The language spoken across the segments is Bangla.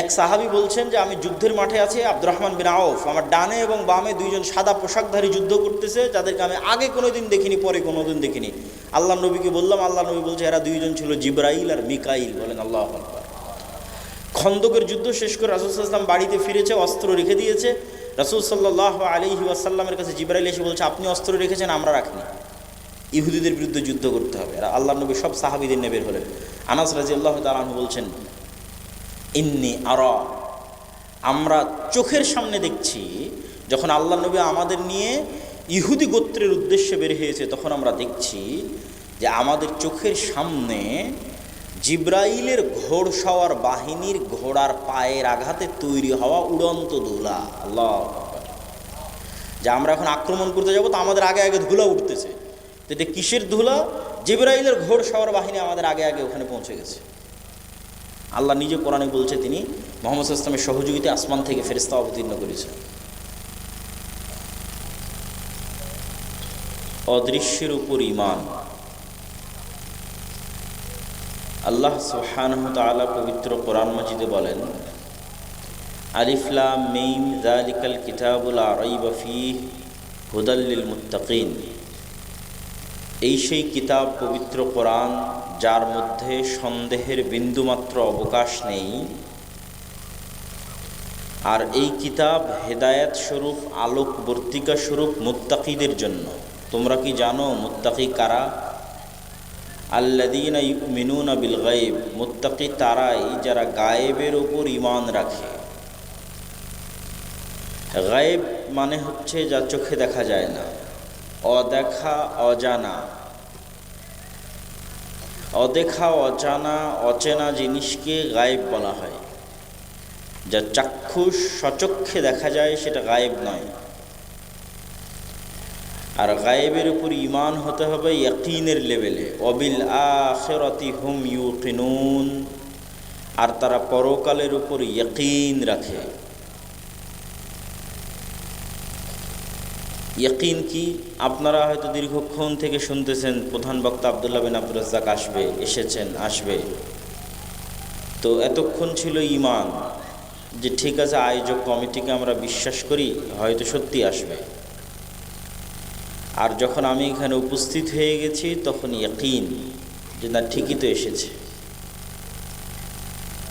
এক সাহাবী বলছেন যে আমি যুদ্ধের মাঠে আছি, আব্দুর রহমান বিন আউফ আমার ডানে এবং বামে দুইজন সাদা পোশাকধারী যুদ্ধ করতেছে, যাদেরকে আমি আগে কোনোদিন দেখিনি, পরে কোনোদিন দেখিনি। আল্লাহ নবীকে বললাম, আল্লাহ নবী বলছে এরা দুইজন ছিল জিবরাইল আর মিকাইল। বলেন আল্লাহু আকবার। খন্দকের যুদ্ধ শেষ করে রাসূল সাল্লাল্লাহু আলাইহি ওয়াসাল্লাম বাড়িতে ফিরেছে, অস্ত্র রেখে দিয়েছে। রাসূল সাল্লাল্লাহু আলাইহি ওয়াসাল্লামের কাছে জিবরাইল এসে বলছে আপনি অস্ত্র রেখেছেন, আমরা রাখিনি, ইহুদিদের বিরুদ্ধে যুদ্ধ করতে হবে। আর আল্লাহ নবী সব সাহাবীদের নিয়ে বের হলেন। আনাস রাদিয়াল্লাহু তাআলা আনহু বলছেন ইন্নী আরা, আমরা চোখের সামনে দেখছি যখন আল্লাহ নবী আমাদের নিয়ে ইহুদি গোত্রের উদ্দেশ্যে বের হয়েছে, তখন আমরা দেখছি যে আমাদের চোখের সামনে জিবরাইলের ঘোড়সওয়ার বাহিনীর ঘোড়ার পায়ের আঘাতে তৈরি হওয়া উড়ন্ত ধুলা। আল্লাহ, যে আমরা এখন আক্রমণ করতে যাব তো আমাদের আগে আগে ধুলা উঠতেছে, তো এটা কিসের ধুলা? জিবরাইলের ঘোড়সওয়ার বাহিনী আমাদের আগে আগে ওখানে পৌঁছে গেছে। আল্লাহ নিজে কোরআনে বলছে তিনি মুহাম্মদ সাল্লাল্লাহু আলাইহি ওয়াসাল্লামের সহযোগিতায় আসমান থেকে ফেরেশতা অবতীর্ণ করেছেন। অদৃশ্যের উপর ঈমান। আল্লাহ সুবহানাহু ওয়া তাআলা পবিত্র কোরআন মাজিদে বলেন আলিফ লাম মিম যালিকাল কিতাবু লা রাইবা ফীহি হুদাল লিল মুত্তাকিন। এই সেই কিতাব পবিত্র কোরআন যার মধ্যে সন্দেহের বিন্দুমাত্র অবকাশ নেই, আর এই কিতাব হেদায়েত স্বরূপ, আলোকবর্তিকা স্বরূপ মুত্তাকিদের জন্য। তোমরা কি জানো মুত্তাকি কারা? আল্লাযীনা ইউমিনুনা বিল গায়ব, মুত্তাকি তারাই যারা গায়েবের উপর ঈমান রাখে। গায়েব মানে হচ্ছে যা চোখে দেখা যায় না, অদেখা, অজানা। অদেখা, অজানা, অচেনা জিনিসকে গায়েব বলা হয়। যা চাক্ষুষ সচক্ষে দেখা যায় সেটা গায়েব নয়। আর গায়েবের উপর ঈমান হতে হবে ইয়াকিনের লেভেলে। ওয়াবিল আখিরাতি হুম ইউকিনুন, আর তারা পরকালের উপর ইয়াকিন রাখে। ইয়াকিন কি? আপনারা হয়তো দীর্ঘক্ষণ থেকে শুনতেছেন প্রধান বক্তা আব্দুল্লাহ বিন আব্দুর রাজ্জাক আসবে। তো এতক্ষণ ছিল ঈমান, যে ঠিক আছে আয়োজক কমিটিকে আমরা বিশ্বাস করি, হয়তো সত্যি আসবে। আর যখন আমি এখানে উপস্থিত হয়ে গেছি তখন ইয়াকিন, যে না ঠিকই তো এসেছে।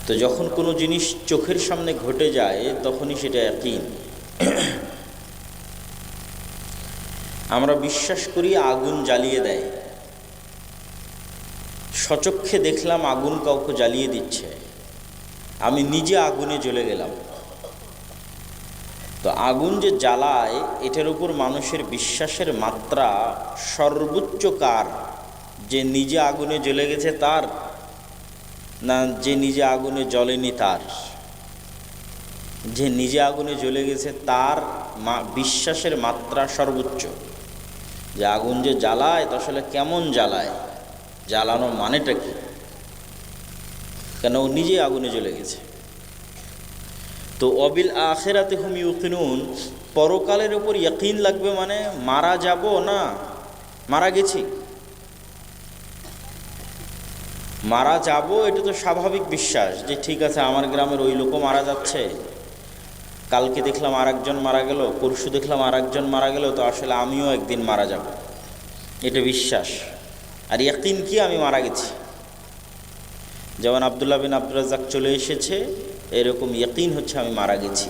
তো যখন কোনো জিনিস চোখের সামনে ঘটে যায় তখনই সেটা ইয়াকিন। আমরা বিশ্বাস করি আগুন জ্বালিয়ে দেয়, সচক্ষে দেখলাম আগুন কাউকে জ্বালিয়ে দিচ্ছে, আমি নিজে আগুনে জ্বলে গেলাম। তো আগুন যে জ্বালায় এটার উপর মানুষের বিশ্বাসের মাত্রা সর্বোচ্চ কার? যে নিজে আগুনে জ্বলে গেছে তার, না যে নিজে আগুনে জ্বলেনি তার? যে নিজে আগুনে জ্বলে গেছে তার বিশ্বাসের মাত্রা সর্বোচ্চ। যে আগুন যে জ্বালায় তা আসলে কেমন জ্বালায়, জ্বালানোর মানেটা কি? কেন ও নিজে আগুনে জ্বলে গেছে। তো অবিল আখিরাতি হুম ইউকিনুন, পরকালের উপর ইয়াকিন লাগবে। মানে মারা যাব না মারা গেছি, মারা যাব এটা তো স্বাভাবিক বিশ্বাস, যে ঠিক আছে আমার গ্রামের ওই লোকও মারা যাচ্ছে, কালকে দেখলাম আর একজন মারা গেল, পরশু দেখলাম আর একজন মারা গেল, তো আসলে আমিও একদিন মারা যাব, এটা বিশ্বাস। আর ইয়াকিন কি? আমি মারা গেছি। যেমন আব্দুল্লাহ বিন আব্দুর রাজ্জাক চলে এসেছে, এরকম ইয়াকিন হচ্ছে আমি মারা গেছি।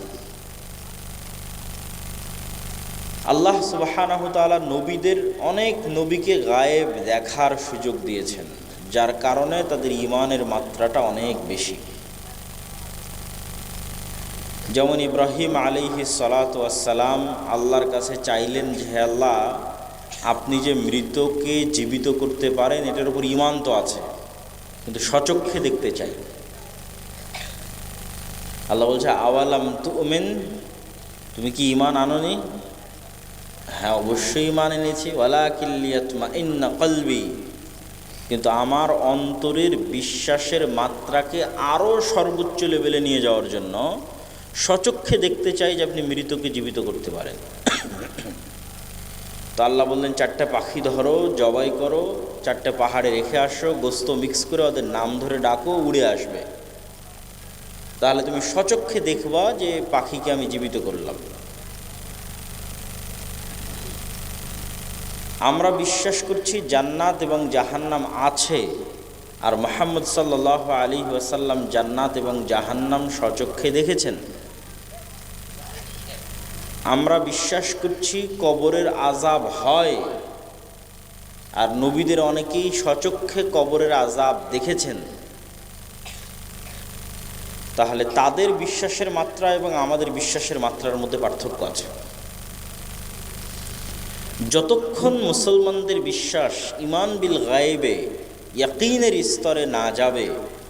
আল্লাহ সুবহানাহু ওয়া তাআলা নবীদের, অনেক নবীকে গায়েব দেখার সুযোগ দিয়েছেন, যার কারণে তাদের ঈমানের মাত্রাটা অনেক বেশি। যেমন ইব্রাহিম আলাইহিস সালাতু ওয়াস সালাম আল্লাহর কাছে চাইলেন যে হে আল্লাহ, আপনি যে মৃতকে জীবিত করতে পারেন এটার উপর ঈমান তো আছে, কিন্তু সচক্ষে দেখতে চাই। আল্লাহ বলছে আওয়ালাম তুমিন, তুমি কি ঈমান আনোনি? হ্যাঁ অবশ্যই ঈমান এনেছি। ওয়ালাকিন লিয়াতমাইন্না কলবি, কিন্তু আমার অন্তরের বিশ্বাসের মাত্রাকে আরও সর্বোচ্চ লেভেলে নিয়ে যাওয়ার জন্য সচক্ষে দেখতে চাই যে আপনি মৃতকে জীবিত করতে পারেন। তো আল্লাহ বললেন 4টা পাখি ধরো, জবাই করো, 4টে পাহাড়ে রেখে আসো, গোস্ত মিক্স করে ওদের নাম ধরে ডাকো, উড়ে আসবে। তাহলে তুমি স্বচক্ষে দেখবা যে পাখিকে আমি জীবিত করলাম। আমরা বিশ্বাস করছি জান্নাত এবং জাহান্নাম আছে, আর মুহাম্মদ সাল্লাল্লাহু আলাইহি ওয়াসাল্লাম জান্নাত এবং জাহান্নাম স্বচক্ষে দেখেছেন। আমরা বিশ্বাস করছি কবরের আযাব হয়, আর নবীদের অনেকেই স্বচক্ষে কবরের আযাব দেখেছেন। তাহলে তাদের বিশ্বাসের মাত্রা এবং আমাদের বিশ্বাসের মাত্রার মধ্যে পার্থক্য আছে। যতক্ষণ মুসলমানদের বিশ্বাস ঈমান বিল গায়বে ইয়াকিনের স্তরে না যাবে,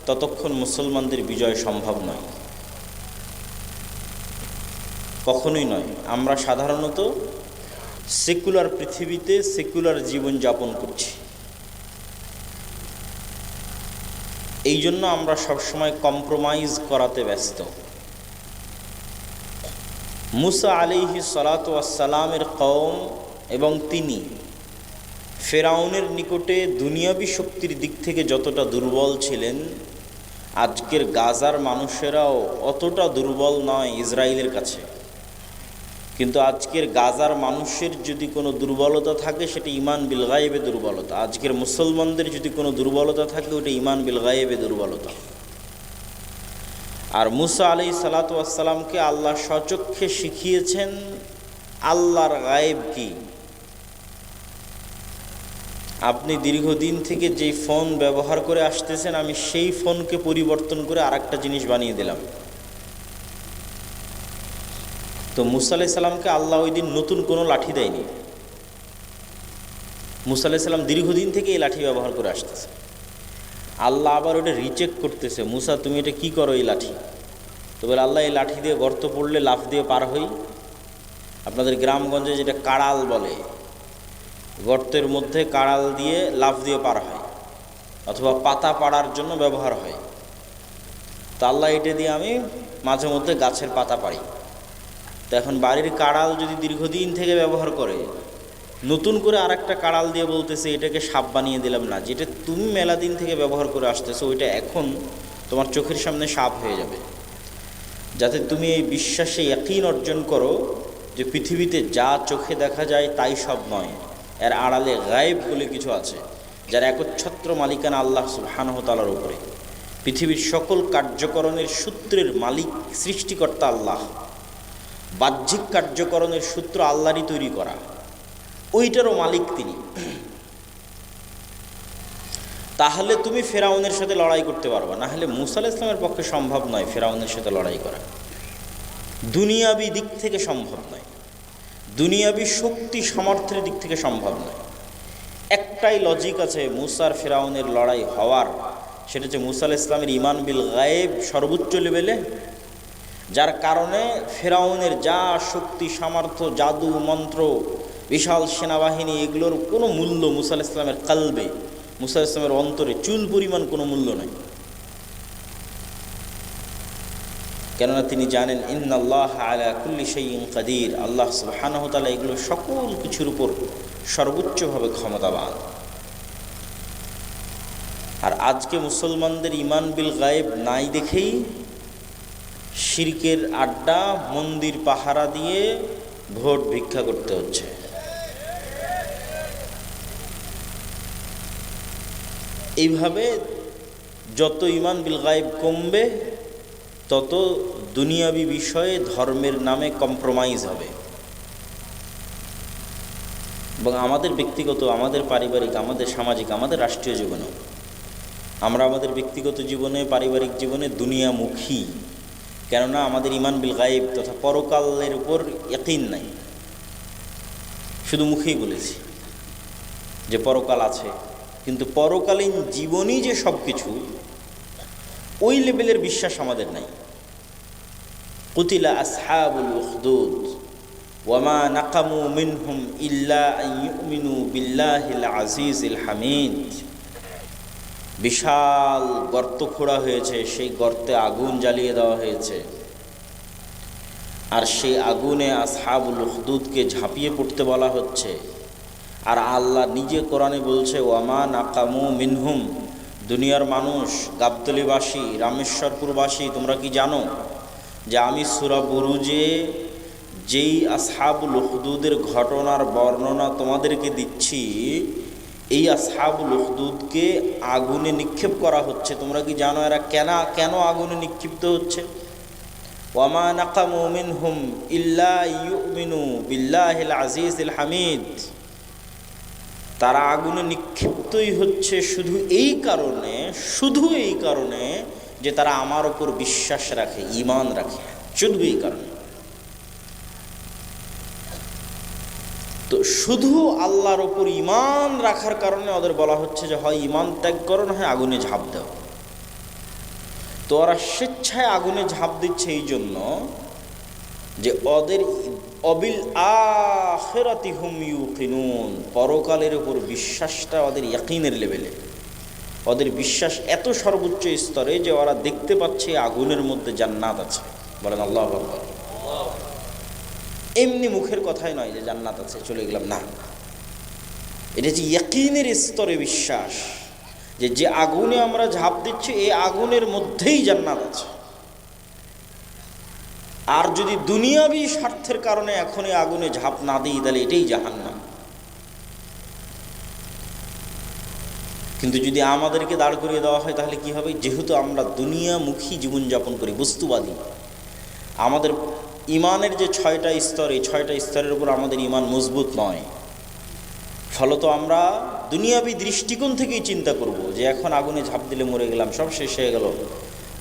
ততক্ষণ মুসলমানদের বিজয় সম্ভব নয়, কখনোই নয়। আমরা সাধারণত সেকুলার পৃথিবীতে সেকুলার জীবন যাপন করছি, এই জন্য আমরা সবসময় কম্প্রোমাইজ করাতে ব্যস্ত। মুসা আলাইহিস সালাতু ওয়াস সালামের কওম এবং তিনি ফেরাউনের নিকটে দুনিয়াবী শক্তির দিক থেকে যতটা দুর্বল ছিলেন, আজকের গাজার মানুষেরাও অতটা দুর্বল নয় ইসরায়েলের কাছে। কিন্তু আজকের গাজার মানুষের যদি কোনো দুর্বলতা থাকে সেটা ঈমান বিল গায়বে দুর্বলতা। আজকের মুসলমানদের যদি কোনো দুর্বলতা থাকে ওটা ঈমান বিল গায়বে দুর্বলতা। আর মুসা আলাইহিস সালাতু ওয়াস সালামকে আল্লাহ স্বচক্ষে শিখিয়েছেন আল্লাহর গায়েব কি। আপনি দীর্ঘদিন থেকে যেই ফোন ব্যবহার করে আসতেছেন, আমি সেই ফোনকে পরিবর্তন করে আরেকটা জিনিস বানিয়ে দিলাম। তো মুসা আলাইহিস সালামকে আল্লাহ ওই দিন নতুন কোনো লাঠি দেয়নি। মুসা আলাইহিস সালাম দীর্ঘদিন থেকে এই লাঠি ব্যবহার করে আসতেছে। আল্লাহ আবার ওটা রিচেক করতেছে, মুসা তুমি এটা কি করো এই লাঠি? তো বলে আল্লাহ এই লাঠি দিয়ে গর্ত পড়লে লাফ দিয়ে পার হই। আপনাদের গ্রামগঞ্জে যেটা কাড়াল বলে, গর্তের মধ্যে কাড়াল দিয়ে লাফ দিয়ে পার হয়, অথবা পাতা পাড়ার জন্য ব্যবহার হয়। তো আল্লাহ এটা দিয়ে আমি মাঝে মধ্যে গাছের পাতা পাড়ি। তো এখন বাড়ির কাড়াল যদি দীর্ঘদিন থেকে ব্যবহার করে, নতুন করে আর একটা কাড়াল দিয়ে বলতেছে এটাকে সাপ বানিয়ে দিলাম না, যেটা তুমি মেলা দিন থেকে ব্যবহার করে আসতেছো ওইটা এখন তোমার চোখের সামনে সাপ হয়ে যাবে। যাতে তুমি এই বিশ্বাসে ইয়াকিন অর্জন করো যে পৃথিবীতে যা চোখে দেখা যায় তাই সব নয়, এর আড়ালে গায়েব বলে কিছু আছে, যার একচ্ছত্র মালিকানা আল্লাহ সুবহানাহু ওয়া তাআলার উপরে। পৃথিবীর সকল কার্যকরণের সূত্রের মালিক সৃষ্টিকর্তা আল্লাহ, বাহ্যিক কার্যকরণের সূত্র আল্লাহরই তৈরি করা, ওইটারও মালিক তিনি। তাহলে তুমি ফেরাউনের সাথে লড়াই করতে পারবা, না হলে মুসা আলাইহিস সালামের পক্ষে সম্ভব নয় ফেরাউনের সাথে লড়াই করা। দুনিয়াবি দিক থেকে সম্ভব নয়, দুনিয়াবি শক্তি সামর্থ্যের দিক থেকে সম্ভব নয়। একটাই লজিক আছে মুসার ফেরাউনের লড়াই হওয়ার, সেটা হচ্ছে মুসা আলাইহিস সালামের ঈমান বিল গায়েব সর্বোচ্চ লেভেলে, যার কারণে ফেরাউনের যা শক্তি সামর্থ্য, জাদু মন্ত্র, বিশাল সেনাবাহিনী, এগুলোর কোনো মূল্য মুসা আলাইহিস সালামের কালবে, মুসা আলাইহিস সালামের অন্তরে চুল পরিমাণ কোনো মূল্য নাই। কেননা তিনি জানেন ইন্নাল্লাহ আলা কুল্লি শাইইন কাদির, আল্লাহ সুবহানাহু ওয়া তাআলা এগুলো সকল কিছুর উপর সর্বোচ্চভাবে ক্ষমতাবান। আর আজকে মুসলমানদের ঈমান বিল গায়েব নাই দেখেই শিরকের আড্ডা, মন্দির পাহারা দিয়ে ভোট ভিক্ষা করতে হচ্ছে। এইভাবে যত ঈমান বিল গায়েব কমবে, তত দুনিয়াবি বিষয়ে ধর্মের নামে কম্প্রোমাইজ হবে। এবং আমাদের ব্যক্তিগত, আমাদের পারিবারিক, আমাদের সামাজিক, আমাদের রাষ্ট্রীয় জীবনেও আমরা আমাদের ব্যক্তিগত জীবনে, পারিবারিক জীবনে দুনিয়ামুখী। কেননা আমাদের ঈমান বিল গায়েব তথা পরকালের উপর ইয়াকিন নাই। শুধু মুখেই বলেছি যে পরকাল আছে, কিন্তু পরকালীন জীবনই যে সব কিছু, ওই লেভেলের বিশ্বাস আমাদের নাই। কুতিলা আসহাবুল উখদুদ ওয়ামা নাকামু মিনহুম ইল্লা আন ইউমিনু বিল্লাহিল আজিজিল হামিদ। বিশাল গর্ত খোঁড়া হয়েছে, সেই গর্তে আগুন জ্বালিয়ে দেওয়া হয়েছে, আর সেই আগুনে আসহাবুল উখদুদকে ঝাঁপিয়ে পড়তে বলা হচ্ছে। আর আল্লাহ নিজে কোরআনে বলছে ওয়ামা নাকামু মিনহুম, দুনিয়ার মানুষ, গাবতলীবাসী, রামেশ্বরপুরবাসী, তোমরা কি জানো যে আমি সূরা বুরুজে যেই আসহাবুল উখদুদের ঘটনার বর্ণনা তোমাদেরকে দিচ্ছি, এই আসহাবুল উখদুদকে আগুনে নিক্ষেপ করা হচ্ছে। তোমরা কি জানো এরা কেন আগুনে নিক্ষিপ্ত হচ্ছে? ওয়ামা নাকামু মিনহুম ইল্লা ইউমিনু বিল্লাহিল আজিজিল হামিদ। তারা আগুনে নিক্ষিপ্তই হচ্ছে শুধু এই কারণে যে তারা আমার ওপর বিশ্বাস রাখে, ঈমান রাখে, শুধু এই কারণে। তো শুধু আল্লাহর ওপর ঈমান রাখার কারণে ওদের বলা হচ্ছে যে হয় ঈমান ত্যাগ করো, না হয় আগুনে ঝাঁপ দাও। তো ওরা স্বেচ্ছায় আগুনে ঝাঁপ দিচ্ছে এই জন্য যে ওদের অবিল আখিরাতি হুম ইউকিনুন, পরকালের উপর বিশ্বাসটা ওদের ইয়াকিনের লেভেলে, ওদের বিশ্বাস এত সর্বোচ্চ স্তরে যে ওরা দেখতে পাচ্ছে আগুনের মধ্যে জান্নাত আছে। বলেন আল্লাহু আকবার। এমনি মুখের কথাই নয় যে জান্নাত আছে চলে গেলাম, না, এটা যে ইয়াকিনের স্তরে বিশ্বাস যে আগুনে আমরা ঝাঁপ দিচ্ছি এই আগুনের মধ্যেই জান্নাত আছে। আর যদি দুনিয়াবি স্বার্থের কারণে এখন এই আগুনে ঝাঁপ না দিই তাহলে এটাই জাহান্নাম। কিন্তু যদি আমাদেরকে দাঁড় করিয়ে দেওয়া হয় তাহলে কি হবে? যেহেতু আমরা দুনিয়ামুখী জীবনযাপন করি, বস্তুবাদী, আমাদের ইমানের যে 6টা স্তর, এই 6টা স্তরের উপর আমাদের ইমান মজবুত নয়। ফলত আমরা দুনিয়াবি দৃষ্টিকোণ থেকেই চিন্তা করব যে এখন আগুনে ঝাঁপ দিলে মরে গেলাম, সব শেষ হয়ে গেল,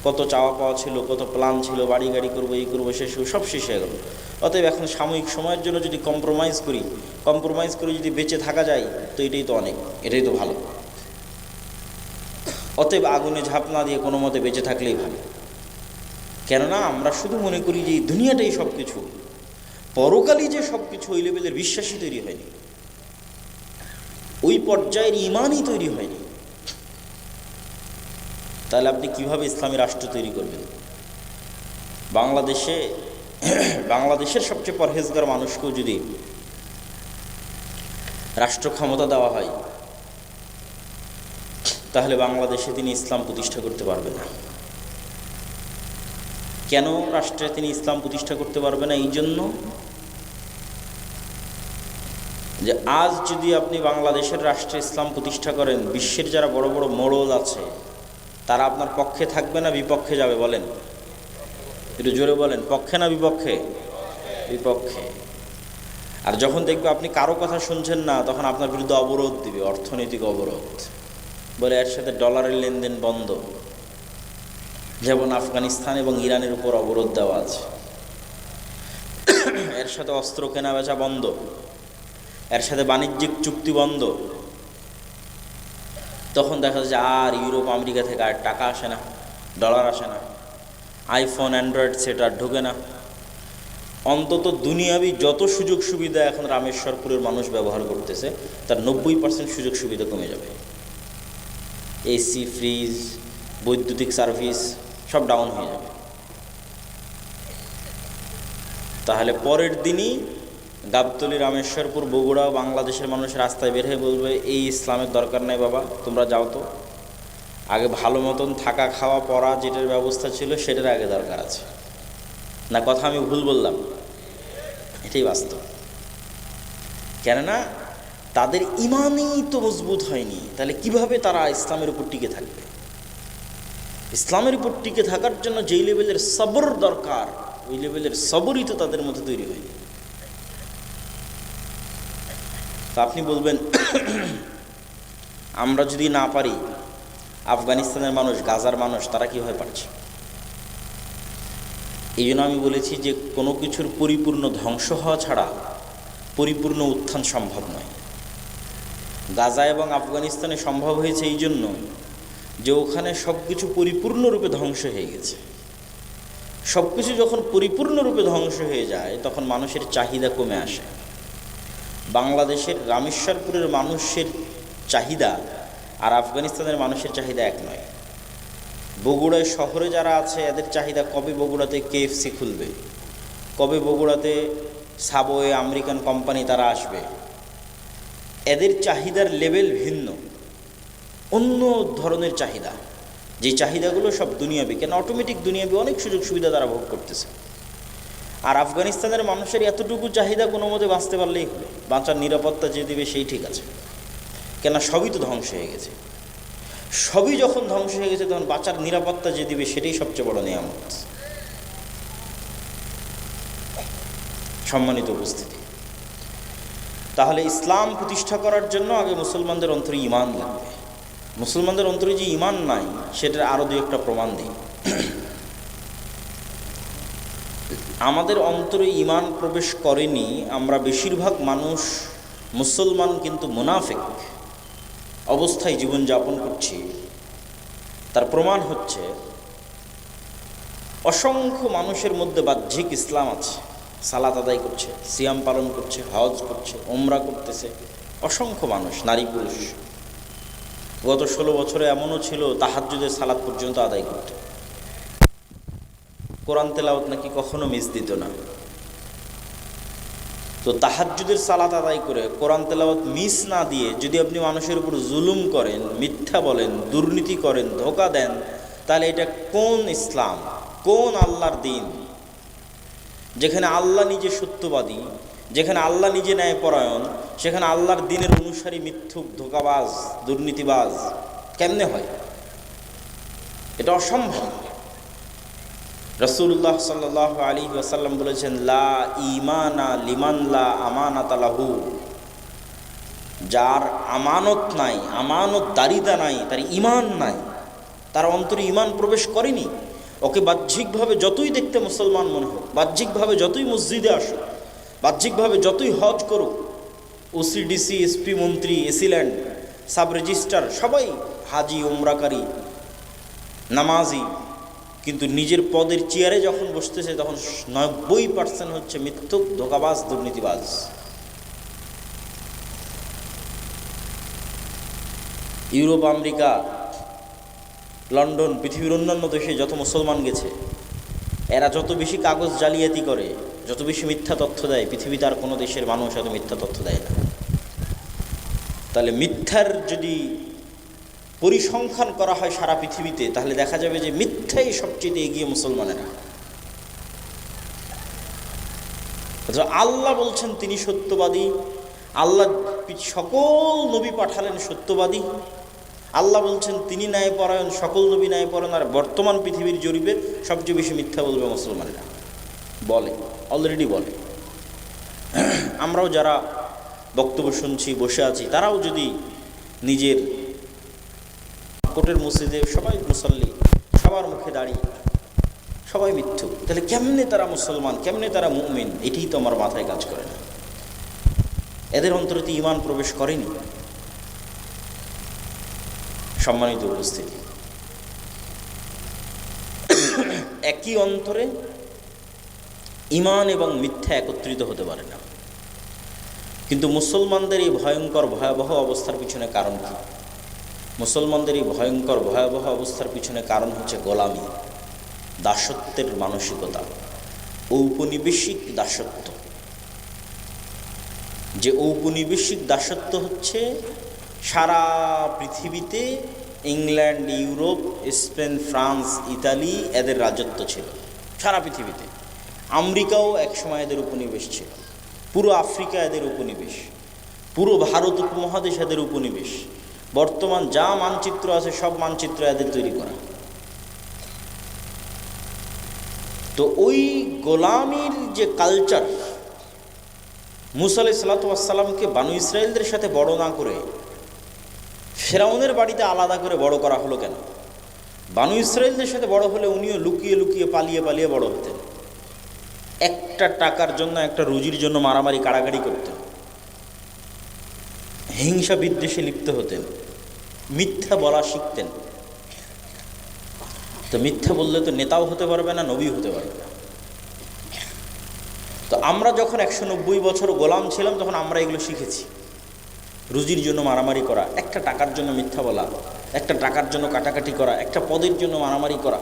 কত চাওয়া পাওয়া ছিল, কত প্ল্যান ছিল, বাড়ি গাড়ি করবো, এই করবো, শেষ সব শেষ হয়ে গেল। অতএব এখন সাময়িক সময়ের জন্য যদি কম্প্রোমাইজ করে যদি বেঁচে থাকা যায় তো এটাই তো অনেক, এটাই তো ভালো। অতএব আগুনে ঝাঁপ না দিয়ে কোনো মতে বেঁচে থাকলেই ভালো। কেননা আমরা শুধু মনে করি যে এই দুনিয়াটাই সব কিছু, পরকালই যে সব কিছু, ওই লেভেলের বিশ্বাসই তৈরি হয়নি, ওই পর্যায়ের ইমানই তৈরি হয়নি। তাহলে আপনি কিভাবে ইসলামী রাষ্ট্র তৈরি করবেন? বাংলাদেশের সবচেয়ে পরহেজগার মানুষকেও যদি রাষ্ট্র ক্ষমতা দেওয়া হয় তাহলে বাংলাদেশে তিনি ইসলাম প্রতিষ্ঠা করতে পারবে না। কেন রাষ্ট্রে তিনি ইসলাম প্রতিষ্ঠা করতে পারবে না? এই জন্য যে আজ যদি আপনি বাংলাদেশের রাষ্ট্রে ইসলাম প্রতিষ্ঠা করেন, বিশ্বের যারা বড় বড় মোড়ল আছে তারা আপনার পক্ষে থাকবে না বিপক্ষে যাবে? বলেন, একটু জোরে বলেন, পক্ষে না বিপক্ষে? বিপক্ষে। আর যখন দেখবে আপনি কারো কথা শুনছেন না, তখন আপনার বিরুদ্ধে অবরোধ দিবে, অর্থনৈতিক অবরোধ, বলে এর সাথে ডলারের লেনদেন বন্ধ। যেমন আফগানিস্তান এবং ইরানের উপর অবরোধ দেওয়া আছে, এর সাথে অস্ত্র কেনা বেচা বন্ধ, এর সাথে বাণিজ্যিক চুক্তি বন্ধ। তখন দেখা যায় আর ইউরোপ আমেরিকা থেকে আর টাকা আসে না, ডলার আসে না, আইফোন অ্যান্ড্রয়েড সেট আর ঢোকে না। অন্তত দুনিয়াবি যত সুযোগ সুবিধা এখন রামেশ্বরপুরের মানুষ ব্যবহার করতেছে তার 90% সুযোগ সুবিধা কমে যাবে। এসি, ফ্রিজ, বৈদ্যুতিক সার্ভিস সব ডাউন হয়ে যাবে। তাহলে পরের দিনই গাবতলী, রামেশ্বরপুর, বগুড়া, বাংলাদেশের মানুষ রাস্তায় বের হয়ে বলবে এই ইসলামের দরকার নাই বাবা, তোমরা যাও তো, আগে ভালো মতন থাকা খাওয়া পড়া যেটার ব্যবস্থা ছিল সেটার আগে দরকার আছে। না কথা আমি ভুল বললাম? এটাই বাস্তব। কেননা তাদের ইমানই তো মজবুত হয়নি, তাহলে কিভাবে তারা ইসলামের উপর টিকে থাকবে? ইসলামের উপর টিকে থাকার জন্য যেই লেভেলের সবর দরকার, ওই লেভেলের সবরই তো তাদের মধ্যে তৈরি হয়নি। তা আপনি বলবেন আমরা যদি না পারি, আফগানিস্তানের মানুষ, গাজার মানুষ তারা কীভাবে পারছে? এই জন্য আমি বলেছি যে কোনো কিছুর পরিপূর্ণ ধ্বংস হওয়া ছাড়া পরিপূর্ণ উত্থান সম্ভব নয়। গাজা এবং আফগানিস্তানে সম্ভব হয়েছে এই জন্য যে ওখানে সব কিছু পরিপূর্ণরূপে ধ্বংস হয়ে গেছে। সব কিছু যখন পরিপূর্ণরূপে ধ্বংস হয়ে যায় তখন মানুষের চাহিদা কমে আসে। বাংলাদেশের রামেশ্বরপুরের মানুষের চাহিদা আর আফগানিস্তানের মানুষের চাহিদা এক নয়। বগুড়ায় শহরে যারা আছে এদের চাহিদা কবে বগুড়াতে কেএফসি খুলবে, কবে বগুড়াতে সাবওয়ে আমেরিকান কোম্পানি তারা আসবে, এদের চাহিদার লেভেল ভিন্ন। অন্য ধরনের চাহিদা, যে চাহিদাগুলো সব দুনিয়াবি, কেন অটোমেটিক দুনিয়াবি অনেক সুযোগ সুবিধা তারা ভোগ করতেছে। আর আফগানিস্তানের মানুষের এতটুকু চাহিদা কোনো মতে বাঁচতে পারলেই হলো, বাঁচার নিরাপত্তা যে দেবে সেই ঠিক আছে, কেন সবই তো ধ্বংস হয়ে গেছে। সবই যখন ধ্বংস হয়ে গেছে তখন বাঁচার নিরাপত্তা যে দিবে সেটাই সবচেয়ে বড় নিয়ামত। সম্মানিত উপস্থিতি, তাহলে ইসলাম প্রতিষ্ঠা করার জন্য আগে মুসলমানদের অন্তরে ঈমান লাগবে। মুসলমানদের অন্তরে যে ঈমান নাই সেটার আরও দুই একটা প্রমাণ দিই। আমাদের অন্তরে ঈমান প্রবেশ করেনি, আমরা বেশিরভাগ মানুষ মুসলমান কিন্তু মুনাফিক অবস্থায় জীবনযাপন করছি। তার প্রমাণ হচ্ছে অসংখ্য মানুষের মধ্যে বাহ্যিক ইসলাম আছে, সালাত আদায় করছে, সিয়াম পালন করছে, হজ করছে, ওমরা করতেছে, অসংখ্য মানুষ, নারী পুরুষ। গত 16 বছরে এমনও ছিল তাহাজ্জুদের সালাত পর্যন্ত আদায় করত, কোরআন তেলাওয়াত নাকি কখনো মিস দিত না। তো তাহাজ্জুদের সালাত আদায় করে কোরআন তেলাওয়াত মিস না দিয়ে যদি আপনি মানুষের উপর জুলুম করেন, মিথ্যা বলেন, দুর্নীতি করেন, ধোঁকা দেন, তাহলে এটা কোন ইসলাম, কোন আল্লাহর দিন? যেখানে আল্লাহ নিজে সত্যবাদী, যেখানে আল্লাহ নিজে ন্যায়পরায়ণ, সেখানে আল্লাহর দিনের অনুসারী মিথ্যুক, ধোঁকাবাজ, দুর্নীতিবাজ কেমনে হয়? এটা অসম্ভব। রাসূলুল্লাহ সাল্লাল্লাহু আলাইহি ওয়াসাল্লাম বলেছেন, লা ঈমানা লিমান লা আমানাতা লাহু, যার আমানত নাই, আমানতদারিতা নাই, তার ঈমান নাই, তার অন্তরে ঈমান প্রবেশ করেনি। ওকে বাহ্যিকভাবে যতই দেখতে মুসলমান মনে হোক, বাহ্যিকভাবে যতই মসজিদে আসুক, বাহ্যিকভাবে যতই হজ করুক, ওসিডিসি, এসপি, মন্ত্রী, এসিল্যান্ড, সাব রেজিস্ট্রার সবাই হাজি, উমরাকারী, নামাজি, কিন্তু নিজের পদের চেয়ারে যখন বসতেছে তখন 90% হচ্ছে মিথ্যুক, ধোঁকাবাজ, দুর্নীতিবাজ। ইউরোপ, আমেরিকা, লন্ডন, পৃথিবীর অন্যান্য দেশে যত মুসলমান গেছে, এরা যত বেশি কাগজ জালিয়াতি করে, যত বেশি মিথ্যা তথ্য দেয়, পৃথিবীতে আর কোনো দেশের মানুষ এত মিথ্যা তথ্য দেয় না। তাহলে মিথ্যার যদি পরিসংখ্যান করা হয় সারা পৃথিবীতে, তাহলে দেখা যাবে যে মিথ্যাই সবচেয়ে এগিয়ে মুসলমানেরা। আল্লাহ বলছেন তিনি সত্যবাদী, আল্লাহ সকল নবী পাঠালেন সত্যবাদী, আল্লাহ বলছেন তিনি ন্যায়পরায়ণ, সকল নবী ন্যায়পরায়ণ, আর বর্তমান পৃথিবীর জরিপে সবচেয়ে বেশি মিথ্যা বলবে মুসলমানেরা, বলে, অলরেডি বলে। আমরাও যারা বক্তব্য শুনছি, বসে আছি, তারাও যদি নিজের কোটের মসজিদে সবাই মুসল্লি, সবার মুখে দাঁড়িয়ে সবাই মিথ্যু, তাহলে কেমনে তারা মুসলমান, কেমনে তারা মুমিন? এটাই তো আমার মাথায় কাজ করে না। এদের অন্তরে তো ঈমান প্রবেশ করেনি। সম্মানিত উপস্থিতি, একই অন্তরে ঈমান এবং মিথ্যা একত্রিত হতে পারে না। কিন্তু মুসলমানদের এই ভয়ঙ্কর ভয়াবহ অবস্থার পিছনে কারণ কি? মুসলমানদের এই ভয়ঙ্কর ভয়াবহ অবস্থার পিছনে কারণ হচ্ছে গোলামি, দাসত্বের মানসিকতা, ঔপনিবেশিক দাসত্ব। যে ঔপনিবেশিক দাসত্ব হচ্ছে সারা পৃথিবীতে England, Europe, Spain, France, Italy এদের রাজত্ব ছিল সারা পৃথিবীতে। আমেরিকাও একসময় এদের উপনিবেশ ছিল, পুরো আফ্রিকা এদের উপনিবেশ, পুরো ভারত উপমহাদেশ এদের উপনিবেশ। বর্তমান যা মানচিত্র আছে সব মানচিত্র এদের তৈরি করা। তো ওই গোলামির যে কালচার, মুসা আলাইহিস সালামকে বানু ইসরায়েলদের সাথে বড় না করে ফেরাউনের বাড়িতে আলাদা করে বড় করা হলো কেন? বানু ইসরায়েলদের সাথে বড় হলে উনিও লুকিয়ে লুকিয়ে, পালিয়ে পালিয়ে বড় হতেন। একটা টাকার জন্য, একটা রুজির জন্য মারামারি, কাড়াকাড়ি করতেন, হিংসা বিদ্বেষে লিপ্ত হতেন, মিথ্যা বলা শিখতেন। তো মিথ্যা বললে তো নেতাও হতে পারবে না, নবী হতে পারবে না। তো আমরা যখন 190 বছর গোলাম ছিলাম তখন আমরা এগুলো শিখেছি। রুজির জন্য মারামারি করা, একটা টাকার জন্য মিথ্যা বলা, একটা টাকার জন্য কাটাকাটি করা, একটা পদের জন্য মারামারি করা,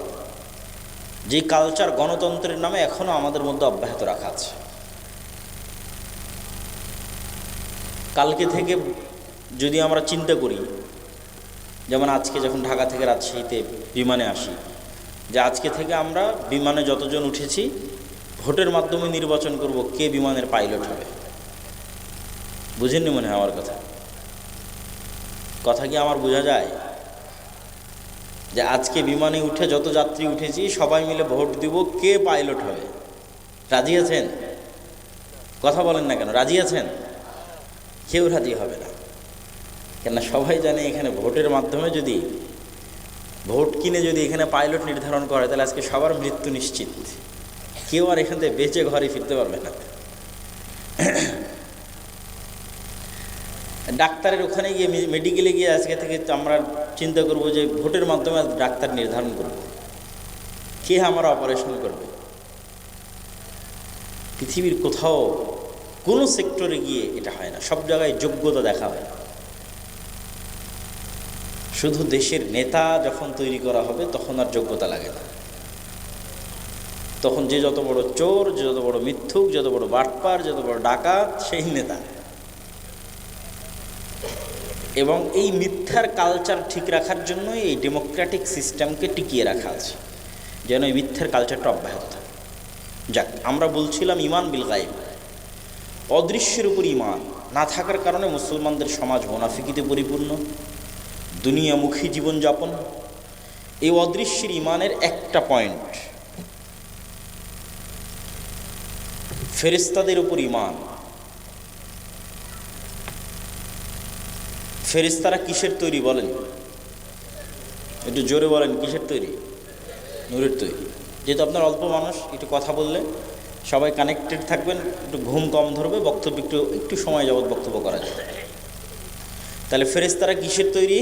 যে কালচার গণতন্ত্রের নামে এখনো আমাদের মধ্যে অব্যাহত রাখা আছে। কালকে থেকে যদি আমরা চিন্তা করি যেমন আজকে যখন ঢাকা থেকে রাজশাহীতে বিমানে আসি, যে আজকে থেকে আমরা বিমানে যতজন উঠেছি ভোটের মাধ্যমে নির্বাচন করব কে বিমানের পাইলট হবে। বুঝেননি মনে হয় আমার কথা কি আমার বোঝা যায়? যে আজকে বিমানে উঠে যত যাত্রী উঠেছি সবাই মিলে ভোট দিব কে পাইলট হবে। রাজি আছেন? কথা বলেন না কেন? রাজি আছেন? কেউ রাজি হবে না, কেননা সবাই জানে এখানে ভোটের মাধ্যমে যদি ভোট কিনে যদি এখানে পাইলট নির্ধারণ করে তাহলে আজকে সবার মৃত্যু নিশ্চিত, কেউ আর এখান থেকে বেঁচে ঘরে ফিরতে পারবে না। ডাক্তারের ওখানে গিয়ে মেডিকেলে গিয়ে আজকে থেকে আমরা চিন্তা করব যে ভোটের মাধ্যমে ডাক্তার নির্ধারণ করব কে আমার অপারেশন করবে। পৃথিবীর কোথাও কোনো সেক্টরে গিয়ে এটা হয় না, সব জায়গায় যোগ্যতা দেখা হয়। শুধু দেশের নেতা যখন তৈরি করা হবে তখন আর যোগ্যতা লাগে না, তখন যে যত বড় চোর, যে যত বড় মিথ্যুক, যত বড় বাটপার, যত বড় ডাকাত সেই নেতা। এবং এই মিথ্যার কালচার ঠিক রাখার জন্য এই ডেমোক্রেটিক সিস্টেমকে টিকিয়ে রাখা আছে, যেন এই মিথ্যার কালচারটা অব্যাহত থাকে। যাক, আমরা বলছিলাম ইমান বিল গায়ব, অদৃশ্যের উপর ইমান না থাকার কারণে মুসলমানদের সমাজ মুনাফিকিতে পরিপূর্ণ, দুনিয়ামুখী জীবনযাপন। এই অদৃশ্যের ইমানের একটা পয়েন্ট, ফেরেশতাদের উপর ইমান। ফেরেশতারা কিসের তৈরি বলেন? একটু জোরে বলেন, কিসের তৈরি? নূরের তৈরি। যেহেতু আপনার অল্প মানুষ, একটু কথা বললে সবাই কানেক্টেড থাকবেন, একটু ঘুম কম ধরবে, বক্তব্য একটু সময় যাবত বক্তব্য করা যাবে। তাহলে ফেরেশতারা কিসের তৈরি?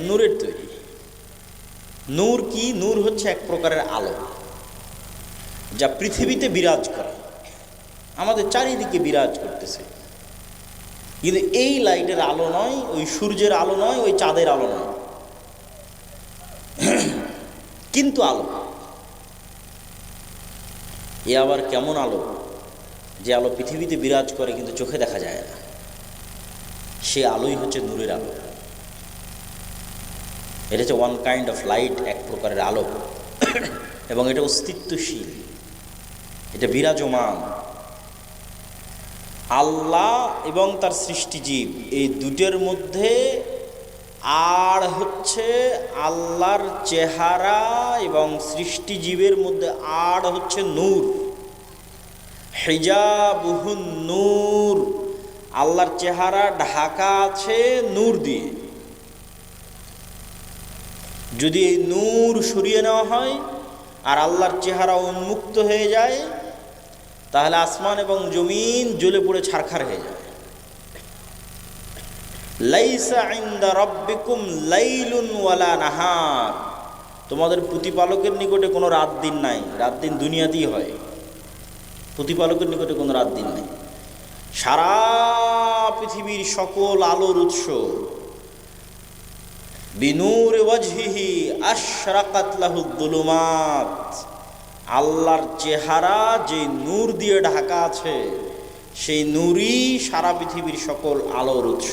নূরের তৈরি। নূর কি? নূর হচ্ছে এক প্রকারের আলো যা পৃথিবীতে বিরাজ করে, আমাদের চারিদিকে বিরাজ করতেছে। কিন্তু এই লাইটের আলো নয়, ওই সূর্যের আলো নয়, ওই চাঁদের আলো নয়, কিন্তু আলো। এ আবার কেমন আলো? যে আলো পৃথিবীতে বিরাজ করে কিন্তু চোখে দেখা যায় না, সে আলোই হচ্ছে নূরের আলো। এটা হচ্ছে ওয়ান কাইন্ড অফ লাইট, এক প্রকারের আলো, এবং এটা অস্তিত্বশীল, এটা বিরাজমান। আল্লাহ এবং তার সৃষ্টিজীব এই দুটোর মধ্যে আর হচ্ছে আল্লাহর চেহারা এবং সৃষ্টিজীবের মধ্যে আর হচ্ছে নূর, হিজাবুহুন নূর। আল্লাহর চেহারা ঢাকা আছে নূর দিয়ে। যদি এই নূর সরিয়ে নেওয়া হয় আর আল্লাহর চেহারা উন্মুক্ত হয়ে যায়, তাহলে আসমান এবং জমিন জ্বলে পড়ে ছারখার হয়ে যায়। লাইসা ইনদা রাব্বিকুম লাইলুন ওয়ালা নাহার। তোমাদের প্রতিপালকের নিকটে কোনো রাত দিন নাই, রাত দিন দুনিয়াতেই হয়, প্রতিপালকের নিকটে কোনো রাত দিন নাই। সারা পৃথিবীর সকল আলোর উৎস, বিনূর ওয়াজহিহি আশরাকাত লাহুদ যুলুমাত। আল্লাহর চেহারা যে নূর দিয়ে ঢাকা আছে, সেই নূরই সারা পৃথিবীর সকল আলোর উৎস।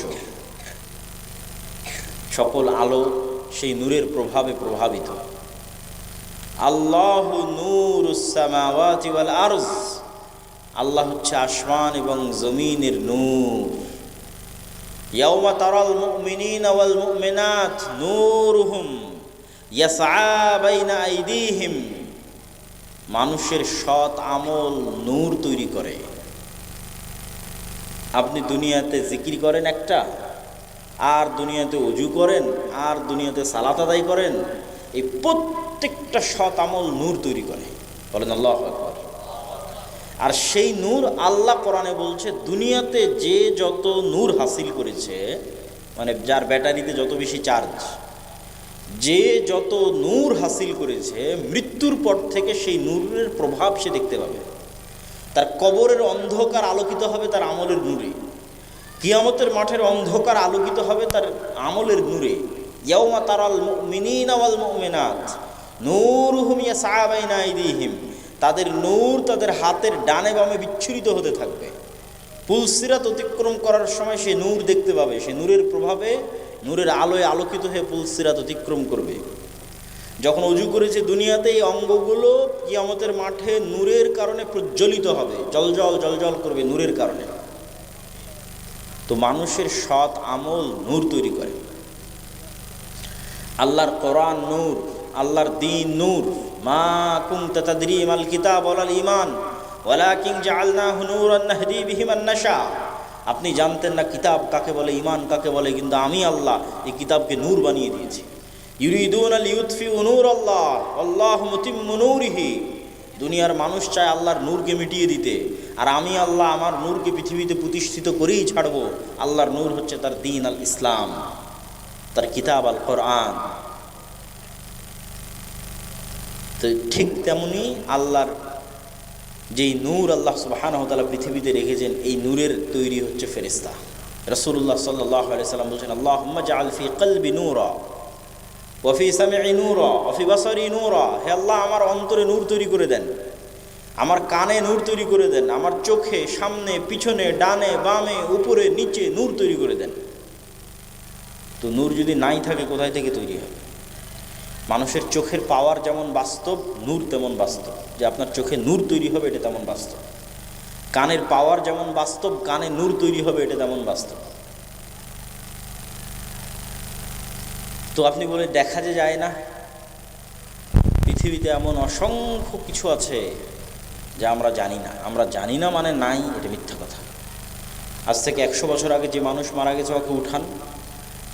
সকল আলো সেই নূরের প্রভাবে প্রভাবিত। আল্লাহু নূরুস সামাওয়াতি ওয়াল আরজ। আল্লাহ হচ্ছে আসমান এবং জমিনের নূর। ইয়াওমা তারাল মুমিনিনা ওয়াল মুমিনাত নূরুহুম ইয়াসআ বাইনা আইদিহিম। মানুষের সৎ আমল নূর তৈরি করে। আপনি দুনিয়াতে জিকির করেন একটা, আর দুনিয়াতে ওযু করেন, আর দুনিয়াতে সালাত আদায় করেন, এই প্রত্যেকটা সৎ আমল নূর তৈরি করে। বলেন আল্লাহু আকবার। আর সেই নূর আল্লাহ কোরআনে বলছে, দুনিয়াতে যে যত নূর হাসিল করেছে, মানে যার ব্যাটারিতে যত বেশি চার্জ, যে যত নূর হাসিল করেছে, মৃত্যুর পর থেকে সেই নূরের প্রভাব সে দেখতে পাবে। তার কবরের অন্ধকার আলোকিত হবে তার আমলের নূরে, কিয়ামতের মাঠের অন্ধকার আলোকিত হবে তার আমলের নূরে। ইয়াওমা তারাল মুমিনিনা ওয়াল মুমিনাত নূরুহুম ইয়াসআ বাইনা আইদিহিম। তাদের নূর তাদের হাতের ডানে বামে বিচ্ছুরিত হতে থাকবে। পুলসিরাত অতিক্রম করার সময় সে নূর দেখতে পাবে, সে নূরের প্রভাবে নূরের আলোয় আলোকিত হয়ে পুলসিরাত অতিক্রম করবে। যখন অজু করেছে দুনিয়াতে, এই অঙ্গগুলো কিয়ামতের মাঠে নূরের কারণে প্রজ্বলিত হবে, জলজল জলজল করবে নূরের কারণে। তো মানুষের সৎ আমল নূর তৈরি করে। আল্লাহর কোরআন নূর, আল্লাহর দ্বীন নূর। মা কুনতা তাদরি মাল কিতাব ওয়াল ঈমান ওয়ালাকিন জাআলনাহু নূরান নাহদি বিহি মান নাশা। আপনি জানতেন না কিতাব কাকে বলে, ঈমান কাকে বলে, কিন্তু আমি আল্লাহ এই কিতাবকে নূর বানিয়ে দিয়েছি। ইউরিদুনা লিইউতফিউ নূরাল্লাহ ওয়াল্লাহু মুতিম্মু নূরিহি। দুনিয়ার মানুষ চায় আল্লাহর নূরকে মিটিয়ে দিতে, আর আমি আল্লাহ আমার নূরকে পৃথিবীতে প্রতিষ্ঠিত করেই ছাড়ব। আল্লাহর নূর হচ্ছে তার দ্বীন আল ইসলাম, তার কিতাব আল কোরআন। তো ঠিক তেমনি আল্লাহর যেই নূর আল্লাহ সুবহানাহু ওয়া তাআলা পৃথিবীতে রেখেছেন, এই নূরের তৈরি হচ্ছে ফেরেশতা। রাসূলুল্লাহ সাল্লাল্লাহু আলাইহি সাল্লাম বলেছেন, আল্লাহুম্মা জাআল ফি কলবি নূরা ওয়া ফি সামঈ নূরা ওয়া ফি বাসারি নূরা। হে আল্লাহ, আমার অন্তরে নূর তৈরি করে দেন, আমার কানে নূর তৈরি করে দেন, আমার চোখে, সামনে, পিছনে, ডানে বামে, উপরে নিচে নূর তৈরি করে দেন। তো নূর যদি নাই থাকে, কোথায় থেকে তৈরি হবে? মানুষের চোখের পাওয়ার যেমন বাস্তব, নূর তেমন বাস্তব। যে আপনার চোখে নূর তৈরি হবে, এটা তেমন বাস্তব। কানের পাওয়ার যেমন বাস্তব, কানে নূর তৈরি হবে, এটা তেমন বাস্তব। তো আপনি বলে দেখা যে যায় না, পৃথিবীতে এমন অসংখ্য কিছু আছে যা আমরা জানি না। আমরা জানি না মানে নাই, এটা মিথ্যা কথা। আজ থেকে 100 বছর আগে যে মানুষ মারা গেছে, ওকে উঠান,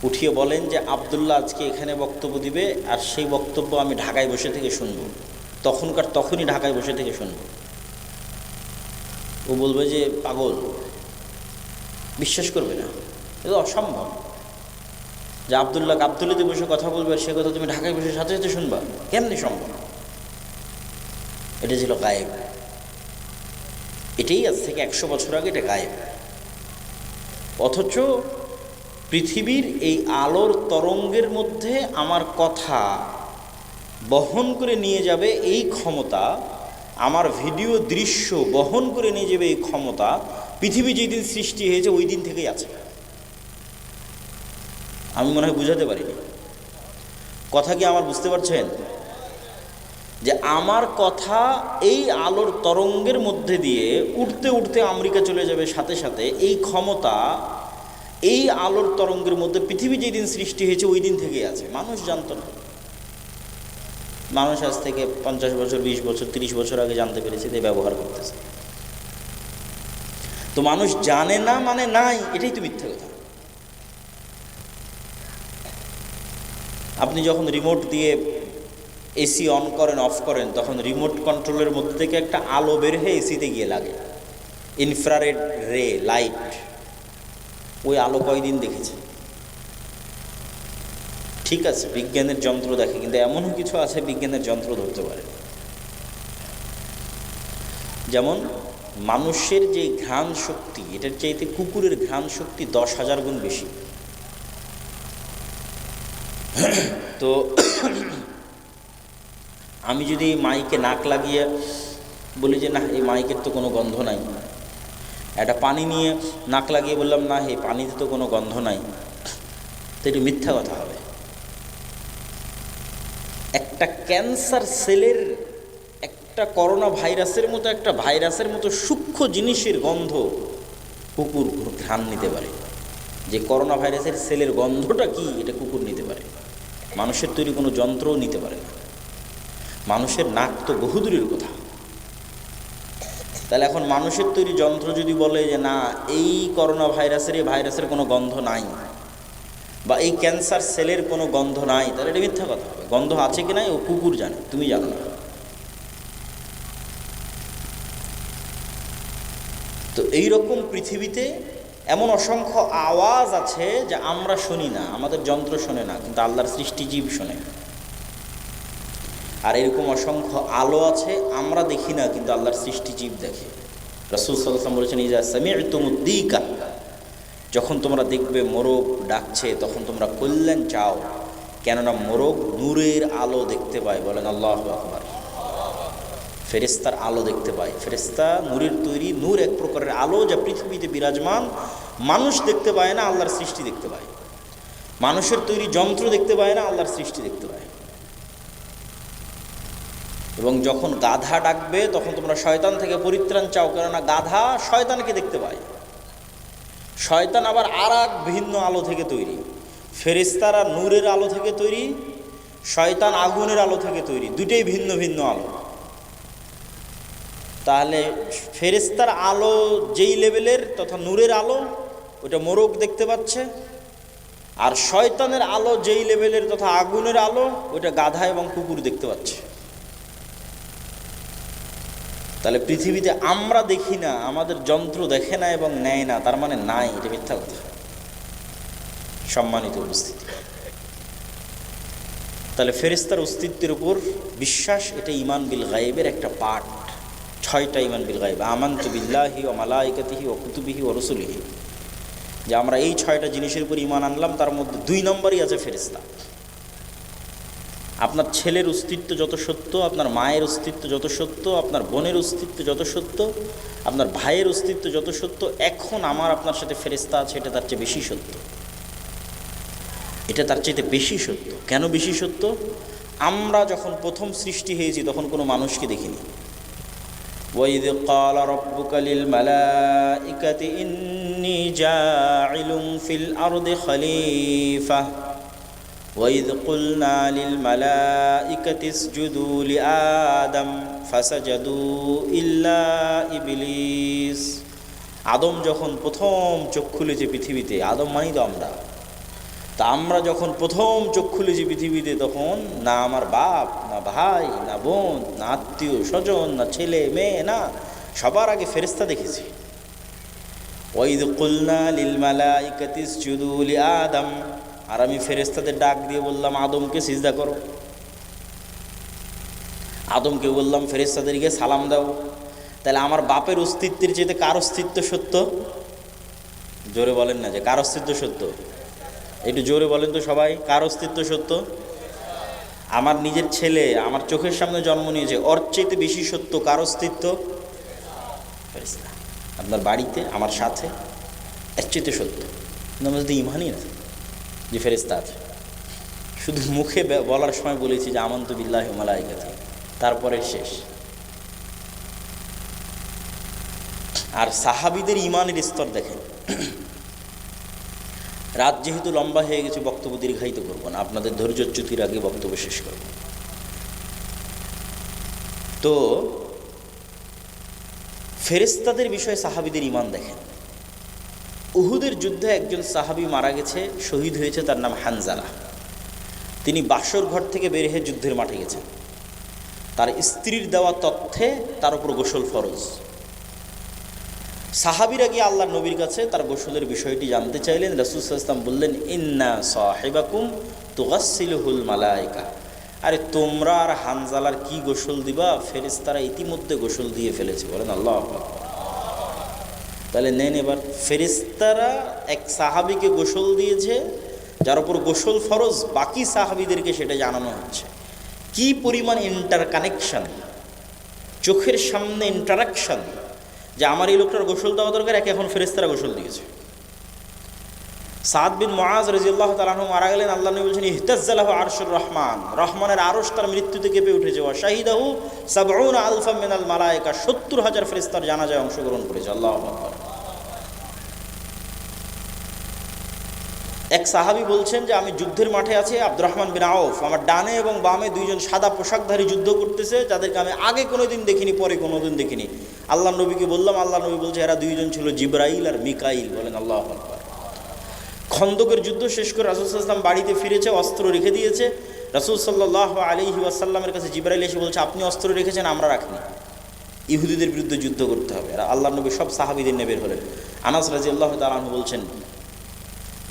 উঠিয়ে বলেন যে আব্দুল্লাহ আজকে এখানে বক্তব্য দিবে, আর সেই বক্তব্য আমি ঢাকায় বসে থেকে শুনব। তখনই ঢাকায় বসে থেকে শুনব। ও বলবে যে পাগল, বিশ্বাস করবে না, এটা অসম্ভব। যে আব্দুল্লাহ গাবতলীতে বসে কথা বলবে, সে কথা তুমি ঢাকায় বসে সাথে সাথে শুনবা, কেমনি সম্ভব? এটা ছিল গায়েব। এটাই আজ থেকে 100 বছর আগে এটা গায়েব। অথচ পৃথিবীর এই আলোর তরঙ্গের মধ্যে আমার কথা বহন করে নিয়ে যাবে এই ক্ষমতা, আমার ভিডিও দৃশ্য বহন করে নিয়ে যাবে এই ক্ষমতা, পৃথিবী যেদিন সৃষ্টি হয়েছে ওই দিন থেকেই আছে। আমি মনে হয় বুঝাতে পারিনি কথা। কি আমার বুঝতে পারছেন? যে আমার কথা এই আলোর তরঙ্গের মধ্যে দিয়ে উঠতে উঠতে আমেরিকা চলে যাবে, সাথে সাথে এই ক্ষমতা এই আলোর তরঙ্গের মধ্যে পৃথিবী যেদিন সৃষ্টি হয়েছে ওই দিন থেকেই আছে। মানুষ জানতো না। মানুষ আজ থেকে 50 বছর, 20 বছর, 30 বছর আগে জানতে পেরেছে, তাই ব্যবহার করতেছে। তো মানুষ জানে না মানে নাই, এটাই তো মিথ্যা কথা। আপনি যখন রিমোট দিয়ে এসি অন করেন, অফ করেন, তখন রিমোট কন্ট্রোলের মধ্যে থেকে একটা আলো বের হয়ে এসিতে গিয়ে লাগে, ইনফ্রারেড রে লাইট। ওই আলো কয়দিন দেখেছে? ঠিক আছে, বিজ্ঞানের যন্ত্র দেখে, কিন্তু এমনও কিছু আছে বিজ্ঞানের যন্ত্র ধরতে পারে। যেমন মানুষের যে ঘ্রাণ শক্তি, এটার চাইতে কুকুরের ঘ্রাণ শক্তি 10,000 গুণ বেশি। তো আমি যদি মাইকে নাক লাগিয়ে বলি যে না, এই মাইকের তো কোনো গন্ধ নাই, একটা পানি নিয়ে নাক লাগিয়ে বললাম না, এই পানিতে তো কোনো গন্ধ নাই, তো এটা মিথ্যা কথা হবে। একটা ক্যান্সার সেলের, একটা করোনা ভাইরাসের মতো, একটা ভাইরাসের মতো সূক্ষ্ম জিনিসের গন্ধ কুকুর ঘ্রাণ নিতে পারে। যে করোনা ভাইরাসের সেলের গন্ধটা কি, এটা কুকুর নিতে পারে। মানুষের তৈরি কোনো যন্ত্রও নিতে পারে না। মানুষের নাক তো বহুদূরের কথা। তাহলে এখন মানুষের তৈরি যন্ত্র যদি বলে যে না, এই করোনা ভাইরাসের, এই ভাইরাসের কোনো গন্ধ নাই, বা এই ক্যান্সার সেলের কোনো গন্ধ নাই, তাহলে এটা মিথ্যা কথা হবে। গন্ধ আছে কি নাই ও কুকুর জানে, তুমি জানো না। তো এইরকম পৃথিবীতে এমন অসংখ্য আওয়াজ আছে যা আমরা শুনি না, আমাদের যন্ত্র শোনে না, কিন্তু আল্লাহর সৃষ্টিজীব শোনে। আর এরকম অসংখ্য আলো আছে আমরা দেখি না, কিন্তু আল্লাহর সৃষ্টিজীব দেখে। রাসূল সাল্লাল্লাহু আলাইহি ওয়াসাল্লাম বলেছেন, ইজা সামি'তুমুদ্দিকা, যখন তোমরা দেখবে মোরগ ডাকছে, তখন তোমরা কল্যাণ চাও, কেননা মোরগ নূরের আলো দেখতে পায়। বলেন আল্লাহু আকবার। ফেরেশতার আলো দেখতে পায়। ফেরেশতা নূরের তৈরি, নূর এক প্রকারের আলো যা পৃথিবীতে বিরাজমান, মানুষ দেখতে পায় না, আল্লাহর সৃষ্টি দেখতে পায়। মানুষের তৈরি যন্ত্র দেখতে পায় না, আল্লাহর সৃষ্টি দেখতে পায়। এবং যখন গাধা ডাকবে তখন তোমরা শয়তান থেকে পরিত্রাণ চাও, কেননা গাধা শয়তানকে দেখতে পায়। শয়তান আবার আর এক ভিন্ন আলো থেকে তৈরি। ফেরেশতারা নূরের আলো থেকে তৈরি, শয়তান আগুনের আলো থেকে তৈরি, দুটোই ভিন্ন ভিন্ন আলো। তাহলে ফেরেশতার আলো যেই লেভেলের তথা নূরের আলো, ওটা মোরগ দেখতে পাচ্ছে, আর শয়তানের আলো যেই লেভেলের তথা আগুনের আলো, ওটা গাধা এবং কুকুর দেখতে পাচ্ছে। তাহলে পৃথিবীতে আমরা দেখি না, আমাদের যন্ত্র দেখে না এবং নেয় না, তার মানে নাই, এটা মিথ্যা কথা। সম্মানিত উপস্থিতি, তাহলে ফেরেশতার অস্তিত্বের উপর বিশ্বাস, এটা ঈমান বিল গায়বের একটা পার্ট। 6টা ঈমান বিল গায়ব, আমানতু বিল্লাহি ওয়া মালাইকাতিহি ওয়া কুতুবিহি ওয়া রুসুলিহি, যে আমরা এই 6টা জিনিসের উপর ঈমান আনলাম। তার মধ্যে 2 নম্বরই আছে ফেরেশতা। আপনার ছেলের অস্তিত্ব যত সত্য, আপনার মায়ের অস্তিত্ব যত সত্য, আপনার বোনের অস্তিত্ব যত সত্য, আপনার ভাইয়ের অস্তিত্ব যত সত্য, এখন আমার আপনার সাথে ফেরেশতা আছে, এটা তার চেয়ে বেশি সত্য। এটা তার চাইতে বেশি সত্য। কেন বেশি সত্য? আমরা যখন প্রথম সৃষ্টি হয়েছি তখন কোনো মানুষকে দেখিনি। وَإِذْ قَالَ رَبُّكَ لِلْمَلَائِكَةِ إِنِّي جَاعِلٌ فِي الْأَرْضِ خَلِيفَةً وَإِذْ قُلْنَا لِلْمَلَائِكَةِ اسْجُدُوا لِآدَمَ فَسَجَدُوا إِلَّا إِبْلِيسَ। আদম যখন প্রথম চোখ খুলেছে পৃথিবীতে, আদম মানি তো আমরা, তা আমরা যখন প্রথম চোখ খুলেছি পৃথিবীতে, তখন না আমার বাপ, না ভাই, না বোন, না আত্মীয় স্বজন, না ছেলে মেয়ে, না, সবার আগে ফেরেশতা দেখেছি। ওয়াইদ কুলনা লিল মালাইকাতি ইসজুদু লিআদম, আর আমি ফেরেশতাদের ডাক দিয়ে বললাম আদমকে সিজদা করো। আদমকে বললাম ফেরেশতাদেরকে সালাম দাও। তাহলে আমার বাপের অস্তিত্বের চেয়ে কার অস্তিত্ব সত্য? জোরে বলেন না যে কার অস্তিত্ব সত্য, একটু জোরে বলেন তো সবাই, কার অস্তিত্ব সত্য? আমার নিজের ছেলে আমার চোখের সামনে জন্ম নিয়েছে, ওর চাইতে বেশি সত্য কার অস্তিত্ব? ফেরেশতা। আপনার বাড়িতে আমার সাথে, এর চাইতে সত্য। কিন্তু আমরা যদি ইমানই না যে ফেরেশতা আছে, শুধু মুখে বলার সময় বলেছি যে আমানতু বিল্লাহি ওয়া মালাইকাতিহি, তারপরে শেষ। আর সাহাবীদের ইমানের স্তর দেখেন। রাত যেহেতু লম্বা হয়ে গেছে, বক্তব্য দীর্ঘায়িত করব না, আপনাদের ধৈর্যচ্যুতির আগে বক্তব্য শেষ করব। তো ফেরেশতাদের বিষয়ে সাহাবীদের ঈমান দেখেন। উহুদের যুদ্ধে একজন সাহাবী মারা গেছে, শহীদ হয়েছে, তার নাম হানজালা। তিনি বাসর ঘর থেকে বের হয়ে যুদ্ধের মাঠে গেছেন। তার স্ত্রীর দেওয়া তথ্যে তার উপর গোসল ফরজ। সাহাবীরা গিয়ে আল্লাহর নবীর কাছে তার গোসলের বিষয়টি জানতে চাইলেন। রাসূল সাল্লাল্লাহু আলাইহি ওয়াসাল্লাম বললেন, ইন্না সাহিবাকুম তুগাসসিলুহুল মালায়েকা, আরে তোমরা আর হানজালার কি গোসল দিবা, ফেরেশতারা ইতিমধ্যে গোসল দিয়ে ফেলেছে। বলেন আল্লাহু আকবার। তাহলে নেন, এবার ফেরেশতারা এক সাহাবীকে গোসল দিয়েছে, যার উপর গোসল ফরজ, বাকি সাহাবীদেরকে সেটা জানানো হচ্ছে। কি পরিমাণ ইন্টারকানেকশন, চোখের সামনে ইন্টারাকশন, যে আমার এই লোকটার গোসল দেওয়া দরকার, একে এখন ফেরেশতারা গোসল দিয়েছে। সাদ বিন মুআজ রাদিয়াল্লাহু তাআলা আনহু মারা গেলেন। আল্লাহ নবী বলেছেন, ইহতাজ্জালাহু আরশুর রহমান, রহমানের আরশ তার মৃত্যুতে কেঁপে উঠেছে। ওয়া শাহিদাহু ৭০ আলফাম মিনাল মালায়েকা, ৭০,০০০ ফেরেশতার জানাজায় অংশগ্রহণ করেছে। আল্লাহু আকবার। এক সাহাবী বলছেন যে আমি যুদ্ধের মাঠে আছি, আব্দুর রহমান বিন আউফ আমার ডানে এবং বামে 2 জন সাদা পোশাকধারী যুদ্ধ করতেছে, যাদেরকে আমি আগে কোনোদিন দেখিনি, পরে কোনোদিন দেখিনি। আল্লাহ নবীকে বললাম, আল্লাহ নবী বলছে এরা 2 জন ছিল জিবরাইল আর মিকাইল। বলেন আল্লাহু আকবার। খন্দকের যুদ্ধ শেষ করে রাসূল সাল্লাল্লাহু আলাইহি ওয়াসাল্লাম বাড়িতে ফিরেছে, অস্ত্র রেখে দিয়েছে। রাসূল সাল্লাল্লাহু আলাইহি ওয়াসাল্লামের কাছে জিবরাইল এসে বলছে, আপনি অস্ত্র রেখেছেন, আমরা রাখিনি, ইহুদিদের বিরুদ্ধে যুদ্ধ করতে হবে। আর আল্লাহ নবী সব সাহাবীদের নিয়ে বের হলেন। আনাস রাদিয়াল্লাহু তাআলা আনহু বলছেন,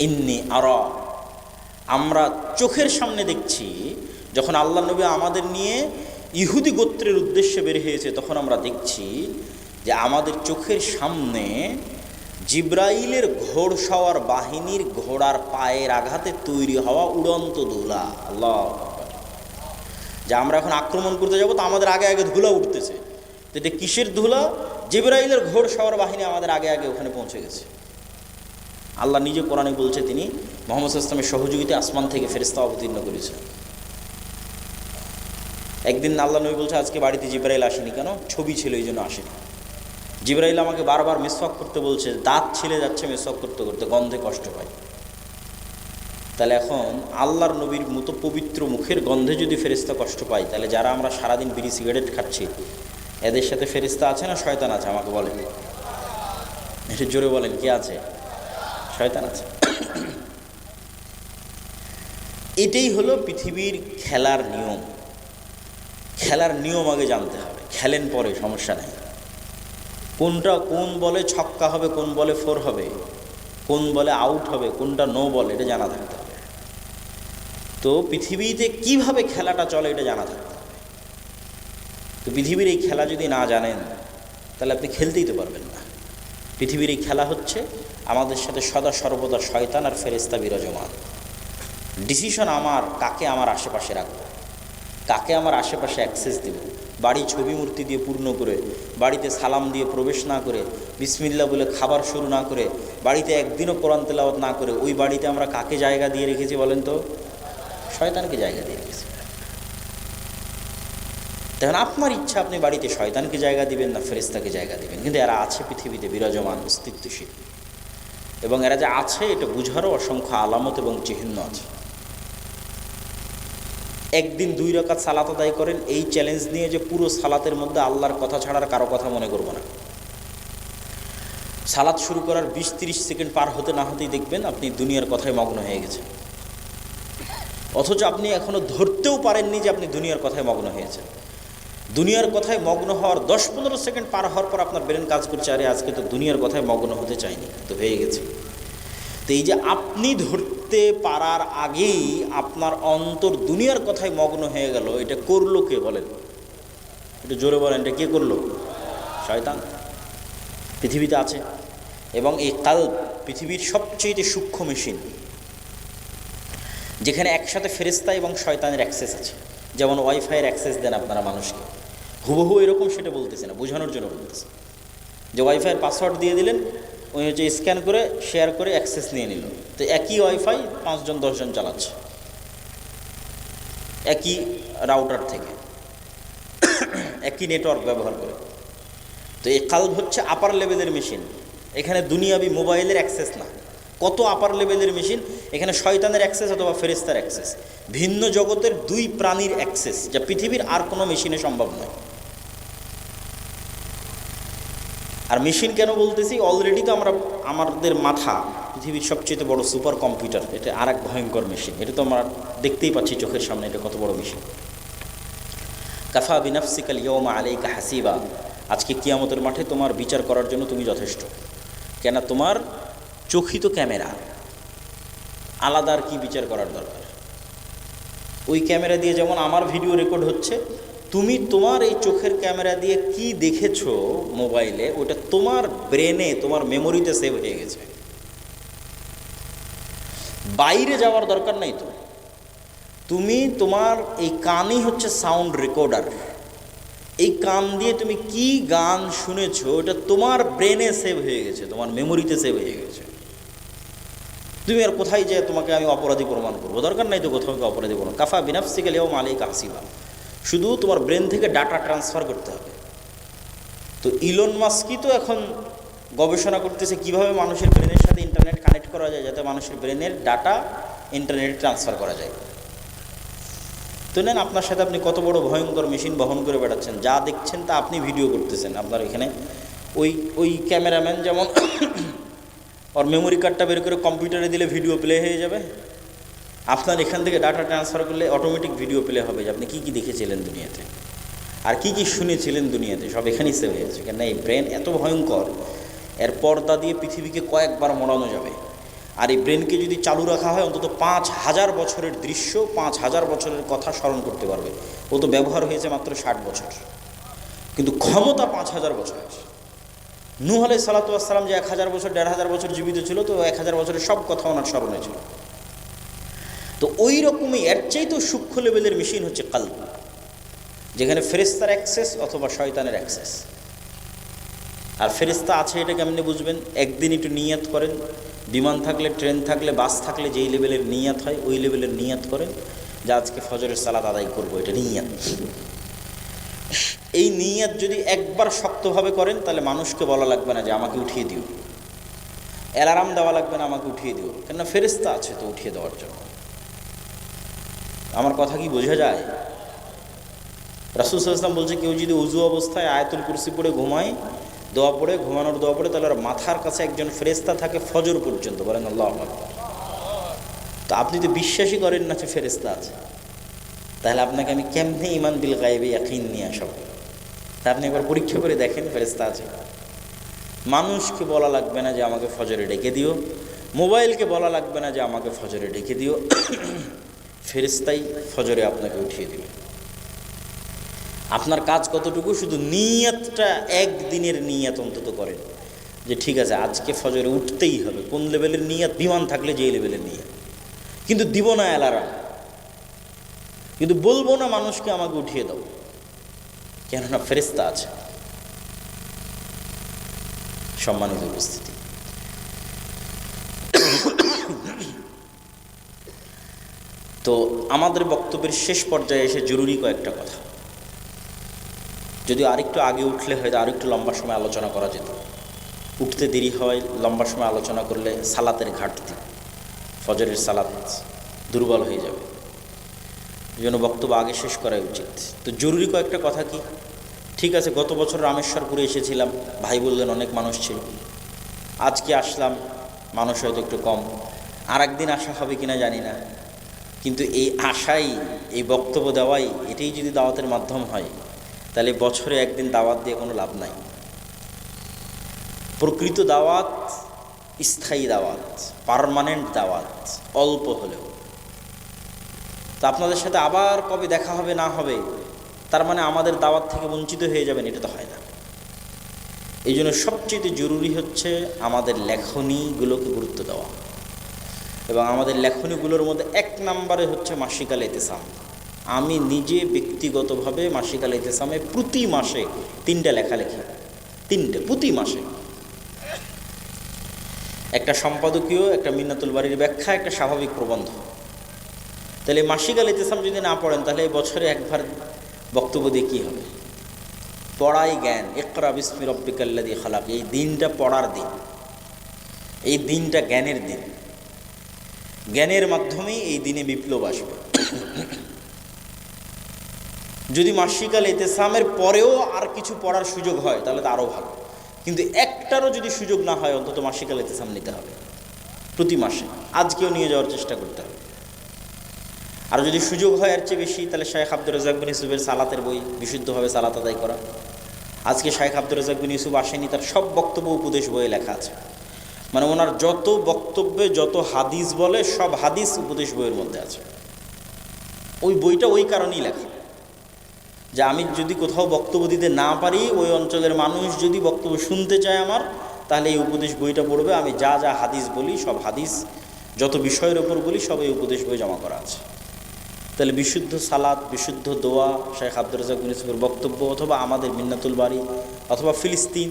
ইন্নি আরা, আমরা চোখের সামনে দেখছি, যখন আল্লাহ নবী আমাদের নিয়ে ইহুদি গোত্রের উদ্দেশ্যে বের হয়েছে, তখন আমরা দেখছি যে আমাদের চোখের সামনে জিবরাইলের ঘোড়সওয়ার বাহিনীর ঘোড়ার পায়ের আঘাতে তৈরি হওয়া উড়ন্ত ধুলা। আল্লাহ, যে আমরা এখন আক্রমণ করতে যাব, তো আমাদের আগে আগে ধুলা উঠতেছে। তো এটা কিসের ধুলা? জিবরাইলের ঘোড়সওয়ার বাহিনী আমাদের আগে আগে ওখানে পৌঁছে গেছে। আল্লাহ নিজে কোরআনে বলছে, তিনি মুহাম্মদ সাল্লাল্লাহু আলাইহি ওয়াসাল্লামের সহযোগিতায় আসমান থেকে ফেরেশতা অবতীর্ণ করেছে। একদিন আল্লাহ নবী বলছে আজকে বাড়িতে জিবরাইল আসেনি কেন? ছবি ছিল এই জন্য আসেনি। জিবরাইল আমাকে বারবার মিসওয়াক করতে বলছে, দাঁত ছিলে যাচ্ছে মিসওয়াক করতে করতে, গন্ধে কষ্ট পায়। তাহলে এখন আল্লাহর নবীর মতো পবিত্র মুখের গন্ধে যদি ফেরেশতা কষ্ট পায়, তাহলে যারা আমরা সারাদিন বিড়ি সিগারেট খাচ্ছি এদের সাথে ফেরেশতা আছে না শয়তান আছে? আমাকে বলেন, একটু জোরে বলেন, কে আছে? শয়তান আছে। এটাই হলো পৃথিবীর খেলার নিয়ম। খেলার নিয়ম আগে জানতে হবে, খেলেন পরে সমস্যা নেই। কোনটা কোন বলে ছক্কা হবে, কোন বলে ফোর হবে, কোন বলে আউট হবে, কোনটা নো বল, এটা জানা থাকতে হবে। তো পৃথিবীতে কিভাবে খেলাটা চলে এটা জানা থাকতে হবে। তো পৃথিবীর এই খেলা যদি না জানেন তাহলে আপনি খেলতেই তো পারবেন না। পৃথিবীর এই খেলা হচ্ছে আমাদের সাথে সদা সর্বদা শয়তান আর ফেরেশতা বিরাজমান। ডিসিশন আমার, কাকে আমার আশেপাশে রাখবো, কাকে আমার আশেপাশে অ্যাক্সেস দেব। বাড়ি ছবি মূর্তি দিয়ে পূর্ণ করে, বাড়িতে সালাম দিয়ে প্রবেশ না করে, বিসমিল্লাহ বলে খাবার শুরু না করে, বাড়িতে একদিনও কোরআন তেলাওয়াত না করে, ওই বাড়িতে আমরা কাকে জায়গা দিয়ে রেখেছি বলেন তো? শয়তানকে জায়গা দিয়ে রেখেছি। তখন আপনার ইচ্ছা, আপনি বাড়িতে শয়তানকে জায়গা দিবেন না ফেরেশতাকে জায়গা দিবেন। কিন্তু এরা আছে পৃথিবীতে বিরাজমান, অস্তিত্বশীল, এবং এরা যে আছে এটা বুঝারও অসংখ্য আলামত এবং চিহ্ন আছে। একদিন 2 রাকাত সালাত আদায় করেন, এই চ্যালেঞ্জ নিয়ে যে পুরো সালাতের মধ্যে আল্লাহর কথা ছাড়ার কারো কথা মনে করব না। সালাত শুরু করার 20-30 সেকেন্ড পার হতে না হতেই দেখবেন আপনি দুনিয়ার কথায় মগ্ন হয়ে গেছেন, অথচ আপনি এখনো ধরতেও পারেননি যে আপনি দুনিয়ার কথায় মগ্ন হয়েছেন। দুনিয়ার কথায় মগ্ন হওয়ার 10-15 সেকেন্ড পার হওয়ার পর আপনার ব্রেন কাজ করছে, আরে আজকে তো দুনিয়ার কথায় মগ্ন হতে চাইনি, তো হয়ে গেছে। তো এই যে আপনি ধরতে পারার আগেই আপনার অন্তর দুনিয়ার কথায় মগ্ন হয়ে গেল, এটা করলো কে বলেন? এটা জোরে বলেন, এটা কে করলো? শয়তান পৃথিবীতে আছে। এবং এই কালব পৃথিবীর সবচেয়ে সূক্ষ্ম মেশিন, যেখানে একসাথে ফেরেশতা এবং শয়তানের অ্যাক্সেস আছে। যেমন ওয়াইফাইয়ের অ্যাক্সেস দেন আপনারা মানুষকে, হুবহু এরকম সেটা বলতেছে না, বোঝানোর জন্য বলতেছে যে ওয়াইফাইয়ের পাসওয়ার্ড দিয়ে দিলেন, ওই হচ্ছে স্ক্যান করে শেয়ার করে অ্যাক্সেস নিয়ে নিল। তো একই ওয়াইফাই 5-10 জন চালাচ্ছে একই রাউটার থেকে, একই নেটওয়ার্ক ব্যবহার করে। তো এই কালব হচ্ছে আপার লেভেলের মেশিন। এখানে দুনিয়াবি মোবাইলের অ্যাক্সেস না, কত আপার লেভেলের মেশিন। এখানে শয়তানের অ্যাক্সেস অথবা ফেরেশতার অ্যাক্সেস, ভিন্ন জগতের 2 প্রাণীর অ্যাক্সেস, যা পৃথিবীর আর কোনো মেশিনে সম্ভব নয়। আর মেশিন কেন বলতেছি, অলরেডি তো আমরা আমাদের মাথা পৃথিবীর সবচেয়ে বড় সুপার কম্পিউটার, এটা আর এক ভয়ঙ্কর মেশিন। এটা তো আমরা দেখতেই পাচ্ছি চোখের সামনে, এটা কত বড় মেশিন। কাফা বিনাফসিকাল ইয়াউমা আলাইকা হাসিবা, আজকে কিয়ামতের মাঠে তোমার বিচার করার জন্য তুমি যথেষ্ট। কেন? তোমার চোখই তো ক্যামেরা, আলাদা আর কি বিচার করার দরকার? ওই ক্যামেরা দিয়ে যেমন আমার ভিডিও রেকর্ড হচ্ছে, তুমি তোমার এই চোখের ক্যামেরা দিয়ে কি দেখেছো মোবাইলে, ওটা তোমার ব্রেনে, তোমার মেমোরিতে সেভ হয়ে গেছে। বাইরে যাওয়ার দরকার নাই তো। তুমি তোমার এই কানই হচ্ছে সাউন্ড রেকর্ডার। এই কান দিয়ে তুমি কি গান শুনেছো, ওটা তোমার ব্রেনে সেভ হয়ে গেছে, তোমার মেমোরিতে সেভ হয়ে গেছে। তুমি আর কোথায় যে তোমাকে আমি অপরাধী প্রমাণ করবো, দরকার নাই তো কোথাও অপরাধী প্রমাণ। কাফা বিনাফসিকা লিয়াউমা আলাইকা হাসিবা, শুধু তোমার ব্রেন থেকে ডাটা ট্রান্সফার করতে হবে। তো ইলন মাস্কই তো এখন গবেষণা করতেছে কিভাবে মানুষের ব্রেনের সাথে ইন্টারনেট কানেক্ট করা যায়, যাতে মানুষের ব্রেনের ডাটা ইন্টারনেটে ট্রান্সফার করা যায়। তো নেন, আপনার সাথে আপনি কত বড় ভয়ঙ্কর মেশিন বহন করে বেড়াচ্ছেন, যা দেখছেন তা আপনি ভিডিও করতেছেন। আপনার এখানে ওই ক্যামেরাম্যান যেমন ওর মেমোরি কার্ডটা বের করে কম্পিউটারে দিলে ভিডিও প্লে হয়ে যাবে, আপনার এখান থেকে ডাটা ট্রান্সফার করলে অটোমেটিক ভিডিও প্লে হবে যে আপনি কী কী দেখেছিলেন দুনিয়াতে আর কি কি শুনেছিলেন দুনিয়াতে, সব এখানেই সেভ হয়ে যাচ্ছে। কেন? এই ব্রেন এত ভয়ঙ্কর, এর পর্দা দিয়ে পৃথিবীকে কয়েকবার মোড়ানো যাবে। আর এই ব্রেনকে যদি চালু রাখা হয়, অন্তত 5000 বছরের দৃশ্য, 5000 বছরের কথা স্মরণ করতে পারবে। ও তো ব্যবহার হয়েছে মাত্র 60 বছর, কিন্তু ক্ষমতা 5000 বছরের। নূহ আলাইহিস সালাতু ওয়াস সালাম যে 1000 বছর 1500 বছর জীবিত ছিল, তো 1000 বছরের সব কথা ওনার স্মরণে ছিল। তো ওই রকমই এর চাইতেও সূক্ষ্ম লেভেলের মেশিন হচ্ছে কালব, যেখানে ফেরেশতার অ্যাক্সেস অথবা শয়তানের অ্যাক্সেস। আর ফেরেশতা আছে এটা কেমনে বুঝবেন? একদিন একটু নিয়াত করেন, বিমান থাকলে, ট্রেন থাকলে, বাস থাকলে যেই লেভেলের নিয়াত হয় ওই লেভেলের নিয়াত করেন যে আজকে ফজরের সালাত আদায় করবো, এটা নিয়াত। এই নিয়াত যদি একবার শক্তভাবে করেন তাহলে মানুষকে বলা লাগবে না যে আমাকে উঠিয়ে দিও, অ্যালার্ম দেওয়া লাগবে না আমাকে উঠিয়ে দিও, কেননা ফেরেশতা আছে তো উঠিয়ে দেওয়ার জন্য। আমার কথা কি বোঝা যায়? রাসূল সাল্লাল্লাহু আলাইহি ওয়াসাল্লাম বলছে কেউ যদি উযু অবস্থায় আয়াতুল কুরসি পড়ে ঘুমায়, দোয়া পড়ে, ঘুমানোর দোয়া পড়ে, তাহলে ওর মাথার কাছে একজন ফেরেশতা থাকে ফজর পর্যন্ত। বলেন আল্লাহু আকবার। তো আপনি তো বিশ্বাসই করেন না যে ফেরেশতা আছে, তাহলে আপনাকে আমি কেমনে ঈমান বিল গায়বে ইয়াকিন নিয়ে আসাবো? তা আপনি একবার পরীক্ষা করে দেখেন ফেরেশতা আছে। মানুষকে বলা লাগবে না যে আমাকে ফজরে ডেকে দিও, মোবাইলকে বলা লাগবে না যে আমাকে ফজরে ডেকে দিও, ফেরেশতাই ফজরে আপনাকে উঠিয়ে দিবে। আপনার কাজ কতটুকু? শুধু নিয়তটা, একদিনের নিয়ত অন্তত করেন যে ঠিক আছে আজকে ফজরে উঠতেই হবে। কোন লেভেলের নিয়ত? বিমান থাকলে যেই লেভেলের নিয়ত। কিন্তু দিব না অ্যালার্ম, কিন্তু বলবো না মানুষকে আমাকে উঠিয়ে দাও, কেননা ফেরেশতা আছে। সম্মানিত উপস্থিতি, তো আমাদের বক্তব্যের শেষ পর্যায়ে এসে জরুরি কয়েকটা কথা, যদিও আরেকটু আগে উঠলে হয়তো আরেকটু লম্বা সময় আলোচনা করা যেত। উঠতে দেরি হয়, লম্বা সময় আলোচনা করলে সালাতের ঘাটতি, ফজরের সালাত দুর্বল হয়ে যাবে, এই জন্য বক্তব্য আগে শেষ করাই উচিত। তো জরুরি কয়েকটা কথা কি? ঠিক আছে, গত বছর রামেশ্বরপুরে এসেছিলাম, ভাই বললেন অনেক মানুষ ছিল। আজকে আসলাম, মানুষ হয়তো একটু কম, আর একদিন আসা হবে কিনা জানি না, কিন্তু এই আশাই, এই বক্তব্য দেওয়াই, এটাই যদি দাওয়াতের মাধ্যম হয় তাহলে বছরে একদিন দাওয়াত দিয়ে কোনো লাভ নাই। প্রকৃত দাওয়াত স্থায়ী দাওয়াত, পার্মানেন্ট দাওয়াত, অল্প হলেও। তা আপনাদের সাথে আবার কবে দেখা হবে না হবে তার মানে আমাদের দাওয়াত থেকে বঞ্চিত হয়ে যাবেন, এটা তো হয় না। এই জন্য সবচেয়ে জরুরি হচ্ছে আমাদের লেখনীগুলোকে গুরুত্ব দেওয়া, এবং আমাদের লেখনীগুলোর মধ্যে এক নম্বরে হচ্ছে মাসিক আল ইতিসাম। আমি নিজে ব্যক্তিগতভাবে মাসিক আল ইতিসামে প্রতি মাসে 3টা লেখা লিখি, 3টে প্রতি মাসে। একটা সম্পাদকীয়, একটা মিন্নাতুল বাড়ির ব্যাখ্যা, একটা স্বাভাবিক প্রবন্ধ। তাহলে মাসিক আল ইতিসাম যদি না পড়েন তাহলে এই বছরে একবার বক্তব্য দিয়ে কী হবে? পড়াই জ্ঞান, ইকরা বিসমি রব্বিকাল্লাযী খালাক। এই দিনটা পড়ার দিন, এই দিনটা জ্ঞানের দিন। জ্ঞানের মাধ্যমেই এই দিনে বিপ্লব আসবে। যদি মাসিক আল ইতিসামের পরেও আর কিছু পড়ার সুযোগ হয় তাহলে তো আরও ভালো, কিন্তু একটারও যদি সুযোগ না হয় অন্তত মাসিক আল ইতিসাম নিতে হবে প্রতি মাসে। আজকেও নিয়ে যাওয়ার চেষ্টা করতে হবে। আর যদি সুযোগ হয় এর চেয়ে বেশি তাহলে শাইখ আব্দুর রাজ্জাক বিন ইউসুফের সালাতের বই, বিশুদ্ধভাবে সালাত আদায় করা। আজকে শাইখ আব্দুর রাজ্জাক বিন ইউসুফ আসেনি, তার সব বক্তব্য উপদেশ বইয়ে লেখা আছে। মানে ওনার যত বক্তব্যে যত হাদিস বলে সব হাদিস উপদেশ বইয়ের মধ্যে আছে। ওই বইটা ওই কারণেই লেখা যে আমি যদি কোথাও বক্তব্য দিতে না পারি, ওই অঞ্চলের মানুষ যদি বক্তব্য শুনতে চায় আমার, তাহলে এই উপদেশ বইটা পড়বে। আমি যা যা হাদিস বলি, সব হাদিস যত বিষয়ের ওপর বলি সব এই উপদেশ বই জমা করা আছে। তাহলে বিশুদ্ধ সালাত, বিশুদ্ধ দোয়া, শাইখ আব্দুর রাজ্জাক বিন ইউসুফের বক্তব্য, অথবা আমাদের মিন্নাতুল বাড়ি, অথবা ফিলিস্তিন,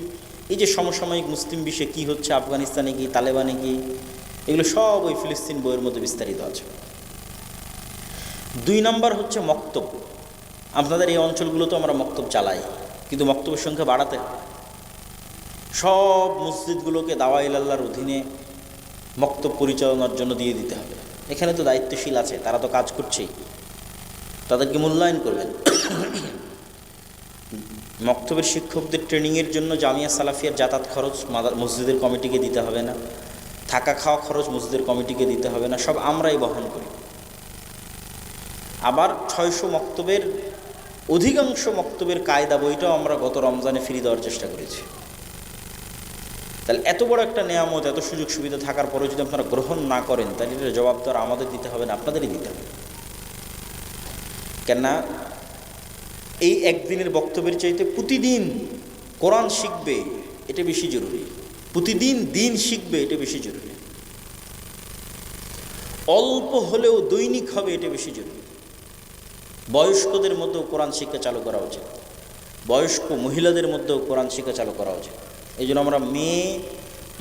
এই যে সমসাময়িক মুসলিম বিশ্বে কী হচ্ছে, আফগানিস্তানে কি, তালেবানে কি, এগুলো সব ওই ফিলিস্তিন বইয়ের মধ্যে বিস্তারিত আছে। 2 নম্বর হচ্ছে মক্তব। আপনাদের এই অঞ্চলগুলোতে আমরা মক্তব চালাই, কিন্তু মক্তবের সংখ্যা বাড়াতে হবে। সব মসজিদগুলোকে দাওয়ায়ে আল্লাহর অধীনে মক্তব পরিচালনার জন্য দিয়ে দিতে হবে। এখানে তো দায়িত্বশীল আছে, তারা তো কাজ করছেই, তাদেরকে মূল্যায়ন করবেন। মক্তবের শিক্ষকদের ট্রেনিংয়ের জন্য জামিয়া সালাফিয়ার যাতায়াত খরচ মসজিদের কমিটিকে দিতে হবে না, থাকা খাওয়া খরচ মসজিদের কমিটিকে দিতে হবে না, সব আমরাই বহন করি। আবার 600 মক্তবের অধিকাংশ মক্তবের কায়দা বইটাও আমরা গত রমজানে ফ্রি দেওয়ার চেষ্টা করেছি। তাহলে এত বড় একটা নেয়ামত, এত সুযোগ সুবিধা থাকার পরেও যদি আপনারা গ্রহণ না করেন তাহলে এটার জবাব তো আর আমাদের দিতে হবে না, আপনাদেরই দিতে হবে। কেননা এই একদিনের বক্তব্যের চাইতে প্রতিদিন কোরআন শিখবে এটা বেশি জরুরি, প্রতিদিন দিন শিখবে এটা বেশি জরুরি, অল্প হলেও দৈনিক হবে এটা বেশি জরুরি। বয়স্কদের মধ্যেও কোরআন শিক্ষা চালু করা উচিত, বয়স্ক মহিলাদের মধ্যেও কোরআন শিক্ষা চালু করা উচিত। এই জন্য আমরা মেয়ে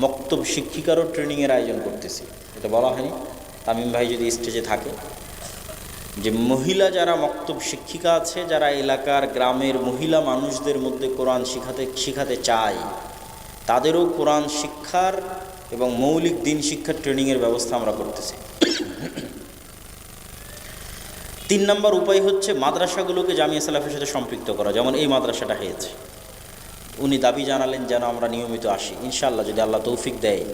মক্তব শিক্ষিকারও ট্রেনিংয়ের আয়োজন করতেছি। এটা বলা হয়নি, তামিম ভাই যদি স্টেজে থাকে, যে মহিলা যারা মক্তব শিক্ষিকা আছে, যারা এলাকার গ্রামের মহিলা মানুষদের মধ্যে কোরআন শিখাতে চায়, তাদেরও কোরআন শিক্ষার এবং মৌলিক দিন শিক্ষার ট্রেনিংয়ের ব্যবস্থা আমরা করতেছি। 3 নম্বর উপায় হচ্ছে মাদ্রাসাগুলোকে জামিয়া সালাফের সাথে সম্পৃক্ত করা। যেমন এই মাদ্রাসাটা হয়েছে, উনি দাবি জানালেন যেন আমরা নিয়মিত আসি। ইনশাআল্লাহ যদি আল্লাহ তৌফিক দেয়,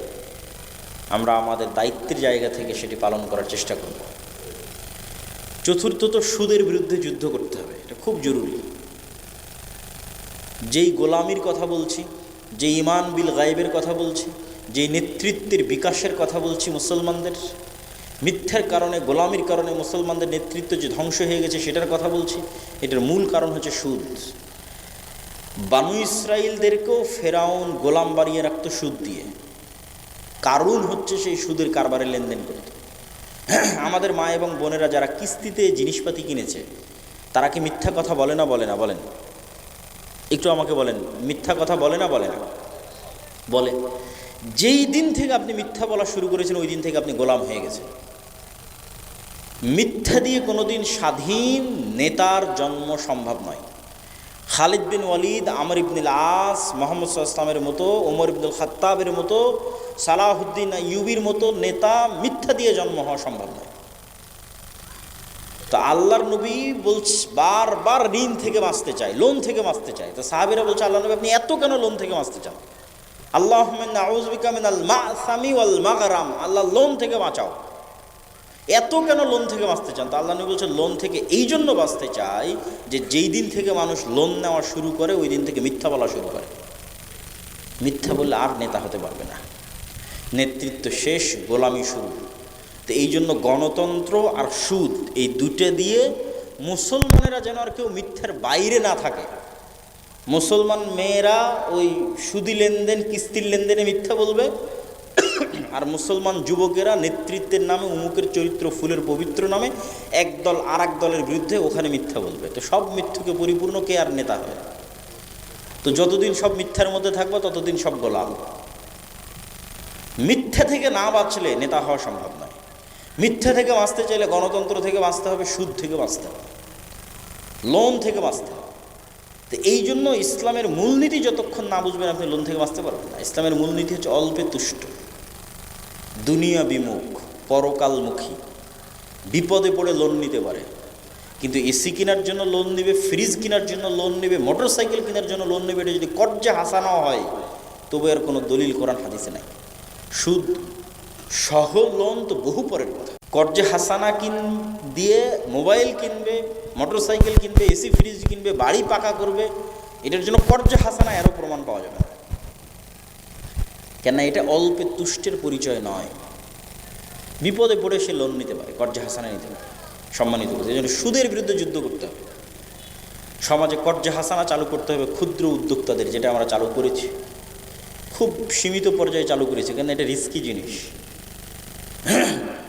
আমরা আমাদের দায়িত্বের জায়গা থেকে সেটি পালন করার চেষ্টা করব। চতুর্থত, সুদের বিরুদ্ধে যুদ্ধ করতে হবে, এটা খুব জরুরি। যেই গোলামির কথা বলছি, যে ইমান বিল গায়েবের কথা বলছি, যেই নেতৃত্বের বিকাশের কথা বলছি, মুসলমানদের মিথ্যার কারণে, গোলামির কারণে মুসলমানদের নেতৃত্ব যে ধ্বংস হয়ে গেছে সেটার কথা বলছি, এটার মূল কারণ হচ্ছে সুদ। বানু ইসরাইলদেরকেও ফেরাউন গোলাম বানিয়ে রাখত সুদ দিয়ে, কারণ হচ্ছে সেই সুদের কারবারে লেনদেন করত। আমাদের মা এবং বোনেরা যারা কিস্তিতে জিনিসপাতি কিনেছে, তারা কি মিথ্যা কথা বলে না বলে না? বলেন, একটু আমাকে বলেন, মিথ্যা কথা বলে না বলে না? বলে। যেই দিন থেকে আপনি মিথ্যা বলা শুরু করেছেন, ওই দিন থেকে আপনি গোলাম হয়ে গেছেন। মিথ্যা দিয়ে কোনোদিন স্বাধীন নেতার জন্ম সম্ভব নয়। খালিদ বিন ওয়ালিদ, আমর ইবনুল আস, মোহাম্মদ সাল্লাল্লাহু আলাইহি ওয়াসাল্লামের মতো, ওমর ইবনুল খাত্তাবের মতো, সালাহুদ্দিন আইয়ুবীর মতো নেতা মিথ্যা দিয়ে জন্ম হওয়া সম্ভব নয়। তো আল্লাহর নবী বলছে বারবার ঋণ থেকে বাঁচতে চায়, লোন থেকে বাঁচতে চায়। তো সাহাবীরা বলছে, আল্লাহ নবী আপনি এত কেন লোন থেকে বাঁচতে চান? আল্লাহুম্মা নাউযু বিকা মিনাল মা'সামি ওয়াল মাগরাম, আল্লাহ লোন থেকে বাঁচাও। এত কেন লোন থেকে বাঁচতে চান? তো আল্লাহ নবী বলছে, লোন থেকে এই জন্য বাঁচতে চাই যে যেই দিন থেকে মানুষ লোন নেওয়া শুরু করে, ওই দিন থেকে মিথ্যা বলা শুরু করে। মিথ্যা বললে আর নেতা হতে পারবে না, নেতৃত্ব শেষ, গোলামি শুরু। তো এই জন্য গণতন্ত্র আর সুদ, এই দুটো দিয়ে মুসলমানেরা যেন আর কেউ মিথ্যার বাইরে না থাকে। মুসলমান মেয়েরা ওই সুদি লেনদেন, কিস্তির লেনদেনে মিথ্যা বলবে, আর মুসলমান যুবকেরা নেতৃত্বের নামে, উমুকের চরিত্র ফুলের পবিত্র নামে একদল আর এক দলের বিরুদ্ধে ওখানে মিথ্যা বলবে। তো সব মিথ্যুকে পরিপূর্ণ কে আর নেতা হয়? তো যতদিন সব মিথ্যার মধ্যে থাকবে, ততদিন সব গোলাম। মিথ্যা থেকে না বাঁচলে নেতা হওয়া সম্ভব নয়। মিথ্যা থেকে বাঁচতে চাইলে গণতন্ত্র থেকে বাঁচতে হবে, সুদ থেকে বাঁচতে হবে, লোন থেকে বাঁচতে হবে। তো এই জন্য ইসলামের মূলনীতি যতক্ষণ না বুঝবেন, আপনি লোন থেকে বাঁচতে পারবেন না। ইসলামের মূলনীতি হচ্ছে অল্পে তুষ্ট, দুনিয়া বিমুখ, পরকালমুখী। বিপদে পড়ে লোন নিতে পারে, কিন্তু এসি কেনার জন্য লোন নেবে, ফ্রিজ কেনার জন্য লোন নেবে, মোটর সাইকেল কেনার জন্য লোন নেবে, এটা যদি কর্জে হাসানা হয়, তবে আর কোনো দলিল কোরআন হাদিসে নাই। সুদ সহ লোন তো বহু পরের কথা। কর্জে হাসানা দিয়ে মোবাইল কিনবে, মোটর সাইকেল কিনবে, এসি ফ্রিজ কিনবে, বাড়ি পাকা করবে, এটার জন্য কর্জে হাসানা এরও প্রমাণ পাওয়া যাবে না। কেন? এটা অল্পে তুষ্টের পরিচয় নয়। বিপদে পড়ে সে লোন নিতে পারে, কর্জে হাসানা নিতে পারে, সম্মানিত করতে। এই জন্য সুদের বিরুদ্ধে যুদ্ধ করতে হবে। সমাজে কর্জে হাসানা চালু করতে হবে ক্ষুদ্র উদ্যোক্তাদের, যেটা আমরা চালু করেছি, খুব সীমিত পর্যায়ে চালু করেছি, কেন এটা রিস্কি জিনিস।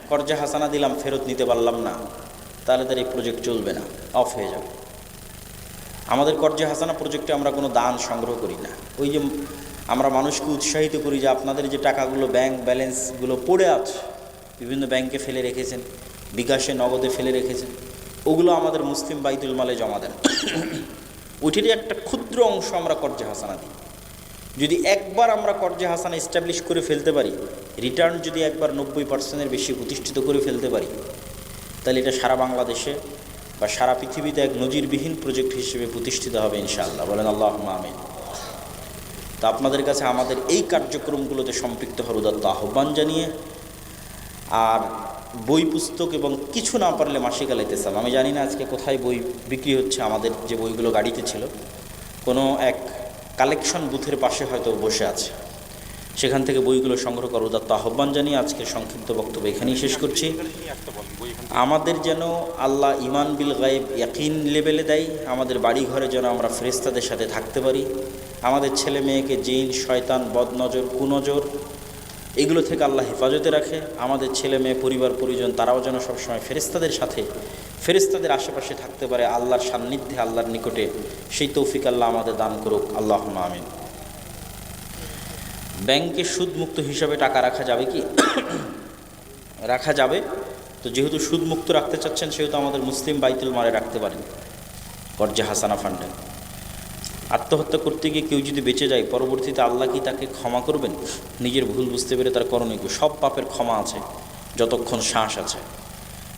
কর্জে হাসানা দিলাম, ফেরত নিতে পারলাম না, তাহলে তার এই প্রজেক্ট চলবে না, অফ হয়ে যাবে। আমাদের কর্জে হাসানা প্রজেক্টে আমরা কোনো দান সংগ্রহ করি না। ওই যে আমরা মানুষকে উৎসাহিত করি যে আপনাদের যে টাকাগুলো ব্যাংক ব্যালেন্সগুলো পড়ে আছে, বিভিন্ন ব্যাংকে ফেলে রেখেছেন, বিকাশে নগদে ফেলে রেখেছেন, ওগুলো আমাদের মুসলিম বাইতুল মালে জমা দেন। ওইটারই একটা ক্ষুদ্র অংশ আমরা কর্জে হাসানা দিই। যদি একবার আমরা কর্জে হাসানা এস্টাবলিশ করে ফেলতে পারি, রিটার্ন যদি একবার 90% বেশি প্রতিষ্ঠিত করে ফেলতে পারি, তাহলে এটা সারা বাংলাদেশে বা সারা পৃথিবীতে এক নজিরবিহীন প্রজেক্ট হিসেবে প্রতিষ্ঠিত হবে ইনশাআল্লাহ। বলেন আল্লাহুম্মা আমিন। তো আপনাদের কাছে আমাদের এই কার্যক্রমগুলোতে সম্পৃক্ত হওয়ার উদাত্ত আহ্বান জানিয়ে, আর বই পুস্তক এবং কিছু না পারলে মাসিক আল ইতিসাম, আমি জানি না আজকে কোথায় বই বিক্রি হচ্ছে, আমাদের যে বইগুলো গাড়িতে ছিল, কোনো এক কালেকশন বুথের পাশে হয়তো বসে আছে, সেখান থেকে বইগুলো সংগ্রহ করার উদাত্ত আহ্বান জানিয়ে আজকের সংক্ষিপ্ত বক্তব্য এখানেই শেষ করছি। আমাদের যেন আল্লাহ ইমান বিল গায়েব ইয়াকিন লেভেলে দেয়, আমাদের বাড়ি ঘরে যেন আমরা ফেরেশতাদের সাথে থাকতে পারি, আমাদের ছেলে মেয়েকে জিন, শয়তান, বদনজর, কুনজর এগুলো থেকে আল্লাহ হেফাজতে রাখে, আমাদের ছেলে মেয়ে, পরিবার পরিজন তারাও যেন সবসময় ফেরেশতাদের সাথে, ফেরেশতাদের আশেপাশে থাকতে পারে, আল্লাহর সান্নিধ্যে, আল্লাহর নিকটে, সেই তৌফিক আল্লাহ আমাদের দান করুক। আল্লাহুম্মা আমিন। ব্যাংকে সুদমুক্ত হিসাবে টাকা রাখা যাবে কি? রাখা যাবে। তো যেহেতু সুদমুক্ত রাখতে চাচ্ছেন, সেহেতু আমাদের মুসলিম বাইতুল মালে রাখতে পারেন, কর্জে হাসানা ফান্ডে। আত্মহত্যা করতে গিয়ে কেউ যদি বেঁচে যায়, পরবর্তীতে আল্লাহ কি তাকে ক্ষমা করবেন? নিজের ভুল বুঝতে পেরে তার করণীয় সব পাপের ক্ষমা আছে যতক্ষণ শ্বাস আছে,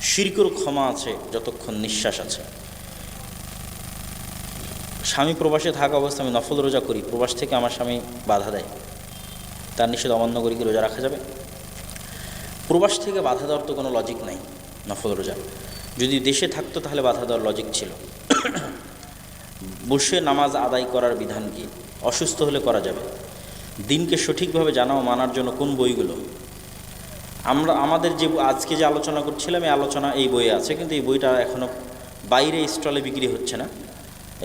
শিরকের ক্ষমা আছে যতক্ষণ নিঃশ্বাস আছে। স্বামী প্রবাসে থাকা অবস্থায় আমি নফল রোজা করি, প্রবাস থেকে আমার স্বামী বাধা দেয়, তার নিষেধ অমান্য করে কি রোজা রাখা যাবে? প্রবাস থেকে বাধা দেওয়ার তো কোনো লজিক নাই। নফল রোজা যদি দেশে থাকতো তাহলে বাধা দেওয়ার লজিক ছিল। বসে নামাজ আদায় করার বিধান কি? অসুস্থ হলে করা যাবে। দিনকে সঠিকভাবে জানা ও মানার জন্য কোন বইগুলো? আমাদের যে আজকে যে আলোচনা করছিলাম, এই আলোচনা এই বইয়ে আছে, কিন্তু এই বইটা এখনও বাইরে স্টলে বিক্রি হচ্ছে না,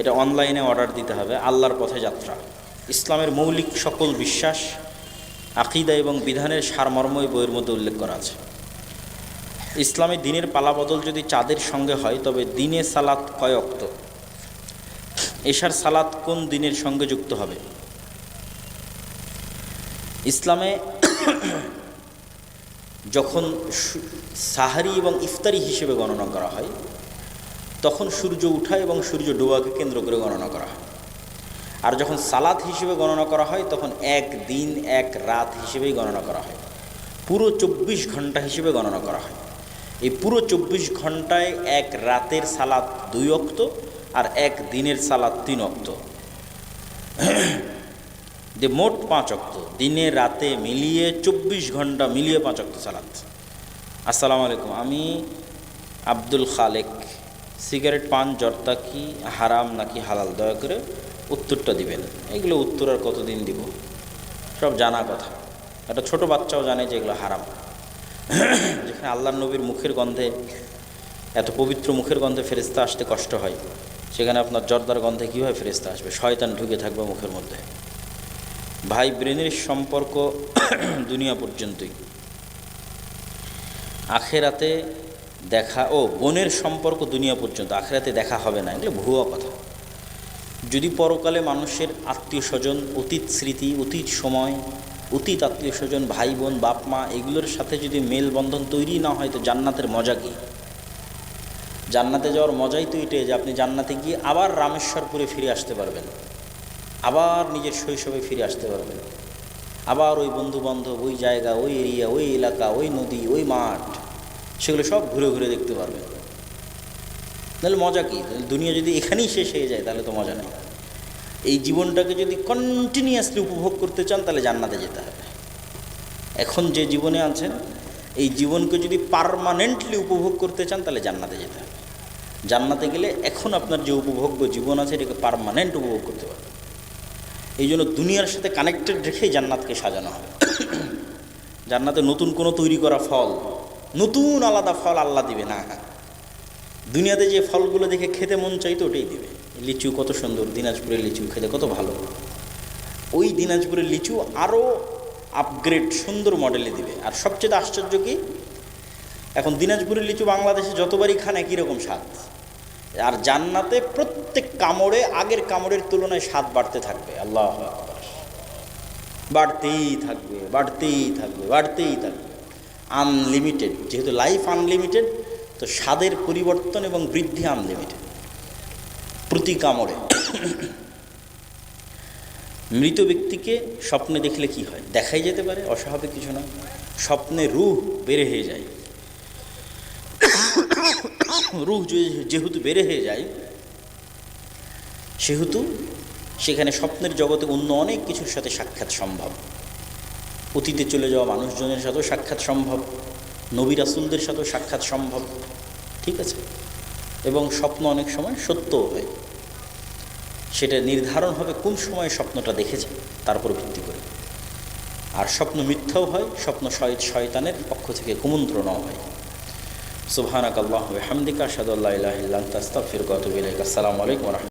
এটা অনলাইনে অর্ডার দিতে হবে। আল্লাহর পথে যাত্রা, ইসলামের মৌলিক সকল বিশ্বাস, আকীদা এবং বিধানের সারমর্ম এই বইয়ের মধ্যে উল্লেখ করা আছে। ইসলামে দিনের পালাবদল যদি চাঁদের সঙ্গে হয়, তবে দিনে সালাত কয় ওয়াক্ত? এশার সালাত কোন দিনের সঙ্গে যুক্ত হবে? ইসলামে যখন সাহারি এবং ইফতারি হিসেবে গণনা করা হয়, তখন সূর্য ওঠা এবং সূর্য ডোবাকে কেন্দ্র করে গণনা করা হয়। আর যখন সালাত হিসেবে গণনা করা হয়, তখন এক দিন এক রাত হিসেবেই গণনা করা হয়, পুরো 24 ঘন্টা হিসেবে গণনা করা হয়। এই পুরো 24 ঘন্টায় এক রাতের সালাত 2 ওয়াক্ত আর এক দিনের সালাত 3 ওয়াক্ত, যে মোট 5 ওয়াক্ত। দিনে রাতে মিলিয়ে 24 ঘন্টা মিলিয়ে 5 ওয়াক্ত সালাত। আসসালামু আলাইকুম, আমি আব্দুল খালেক। সিগারেট পান জর্দা কি হারাম নাকি হালাল? দয়া করে উত্তরটা দিবেন। এগুলো উত্তর আর কতদিন দিব, সব জানা কথা। একটা ছোট বাচ্চাও জানে যে এগুলো হারাম। যেখানে আল্লাহর নবীর মুখের গন্ধে, এত পবিত্র মুখের গন্ধে ফেরেশতা আসতে কষ্ট হয়, সেখানে আপনার জর্দার গন্ধে কীভাবে ফেরেশতা আসবে? শয়তান ঢুকে থাকবে মুখের মধ্যে। ভাই ব্রেনের সম্পর্ক দুনিয়া পর্যন্তই, আখেরাতে দেখা, বোনের সম্পর্ক দুনিয়া পর্যন্ত, আখেরাতে দেখা হবে না, এগুলো ভুয়া কথা। যদি পরকালে মানুষের আত্মীয় স্বজন, অতীত স্মৃতি, অতীত সময়, অতীত আত্মীয় স্বজন, ভাই বোন, বাপ মা, এগুলোর সাথে যদি মেলবন্ধন তৈরি না হয়, তো জান্নাতের মজা কী? জান্নাতে যাওয়ার মজাই তো এটাই যে আপনি জান্নাতে গিয়ে আবার রামেশ্বরপুরে ফিরে আসতে পারবেন, আবার নিজের শৈশবে ফিরে আসতে পারবেন, আবার ওই বন্ধুবান্ধব, ওই জায়গা, ওই এরিয়া, ওই এলাকা, ওই নদী, ওই মাঠ, সেগুলো সব ঘুরে ঘুরে দেখতে পারবেন। তাহলে মজা কী? দুনিয়া যদি এখানেই শেষ হয়ে যায়, তাহলে তো মজা নেই। এই জীবনটাকে যদি কন্টিনিউয়াসলি উপভোগ করতে চান, তাহলে জান্নাতে যেতে হবে। এখন যে জীবনে আছেন, এই জীবনকে যদি পার্মানেন্টলি উপভোগ করতে চান, তাহলে জান্নাতে যেতে হবে। জান্নাতে গেলে এখন আপনার যে উপভোগ্য জীবন আছে, এটাকে পার্মানেন্ট উপভোগ করতে পারবে। এই জন্য দুনিয়ার সাথে কানেক্টেড রেখেই জান্নাতকে সাজানো হবে। জান্নাতে নতুন কোনো তৈরি করা ফল, নতুন আলাদা ফল আল্লাহ দিবে না। দুনিয়াতে যে ফলগুলো দেখে খেতে মন চাইতো ওটাই দিবে। লিচু কত সুন্দর, দিনাজপুরের লিচু খেতে কত ভালো, ওই দিনাজপুরের লিচু আরও আপগ্রেড সুন্দর মডেলে দিবে। আর সবচেয়ে আশ্চর্য কি, এখন দিনাজপুরের লিচু বাংলাদেশে যতবারই খান একই রকম স্বাদ, আর জান্নাতে প্রত্যেক কামড়ে আগের কামড়ের তুলনায় স্বাদ বাড়তে থাকবে। আল্লাহু আকবার, বাড়তেই থাকবে, বাড়তেই থাকবে, বাড়তেই থাকবে, আনলিমিটেড। যেহেতু লাইফ আনলিমিটেড, তো স্বাদের পরিবর্তন এবং বৃদ্ধি আনলিমিটেড প্রতি কামড়ে। মৃত ব্যক্তিকে স্বপ্নে দেখলে কি হয়? দেখাই যেতে পারে, অস্বাভাবিক কিছু না। স্বপ্নে রূহ বের হয়ে যায়। রূহ যেহেতু বের হয়ে যায়, সেহেতু সেখানে স্বপ্নের জগতে অন্য অনেক কিছুর সাথে সাক্ষাৎ সম্ভব। অতীতে চলে যাওয়া মানুষজনের সাথেও সাক্ষাৎ সম্ভব, নবী রাসূলদের সাথেও সাক্ষাৎ সম্ভব, ঠিক আছে? এবং স্বপ্ন অনেক সময় সত্যও হয়। সেটা নির্ধারণ হবে কোন সময় স্বপ্নটা দেখেছে তার উপর ভিত্তি করে। আর স্বপ্ন মিথ্যাও হয়, স্বপ্ন শয়তানের পক্ষ থেকে কুমন্ত্রণাও হয়। সুবহানাকাল্লাহু ওয়া বিহামদিকা আশহাদু আল্লা ইলাহা ইল্লা আনতা আস্তাগফিরুকা ওয়া আতুবু ইলাইক। আসসালামু আলাইকুম।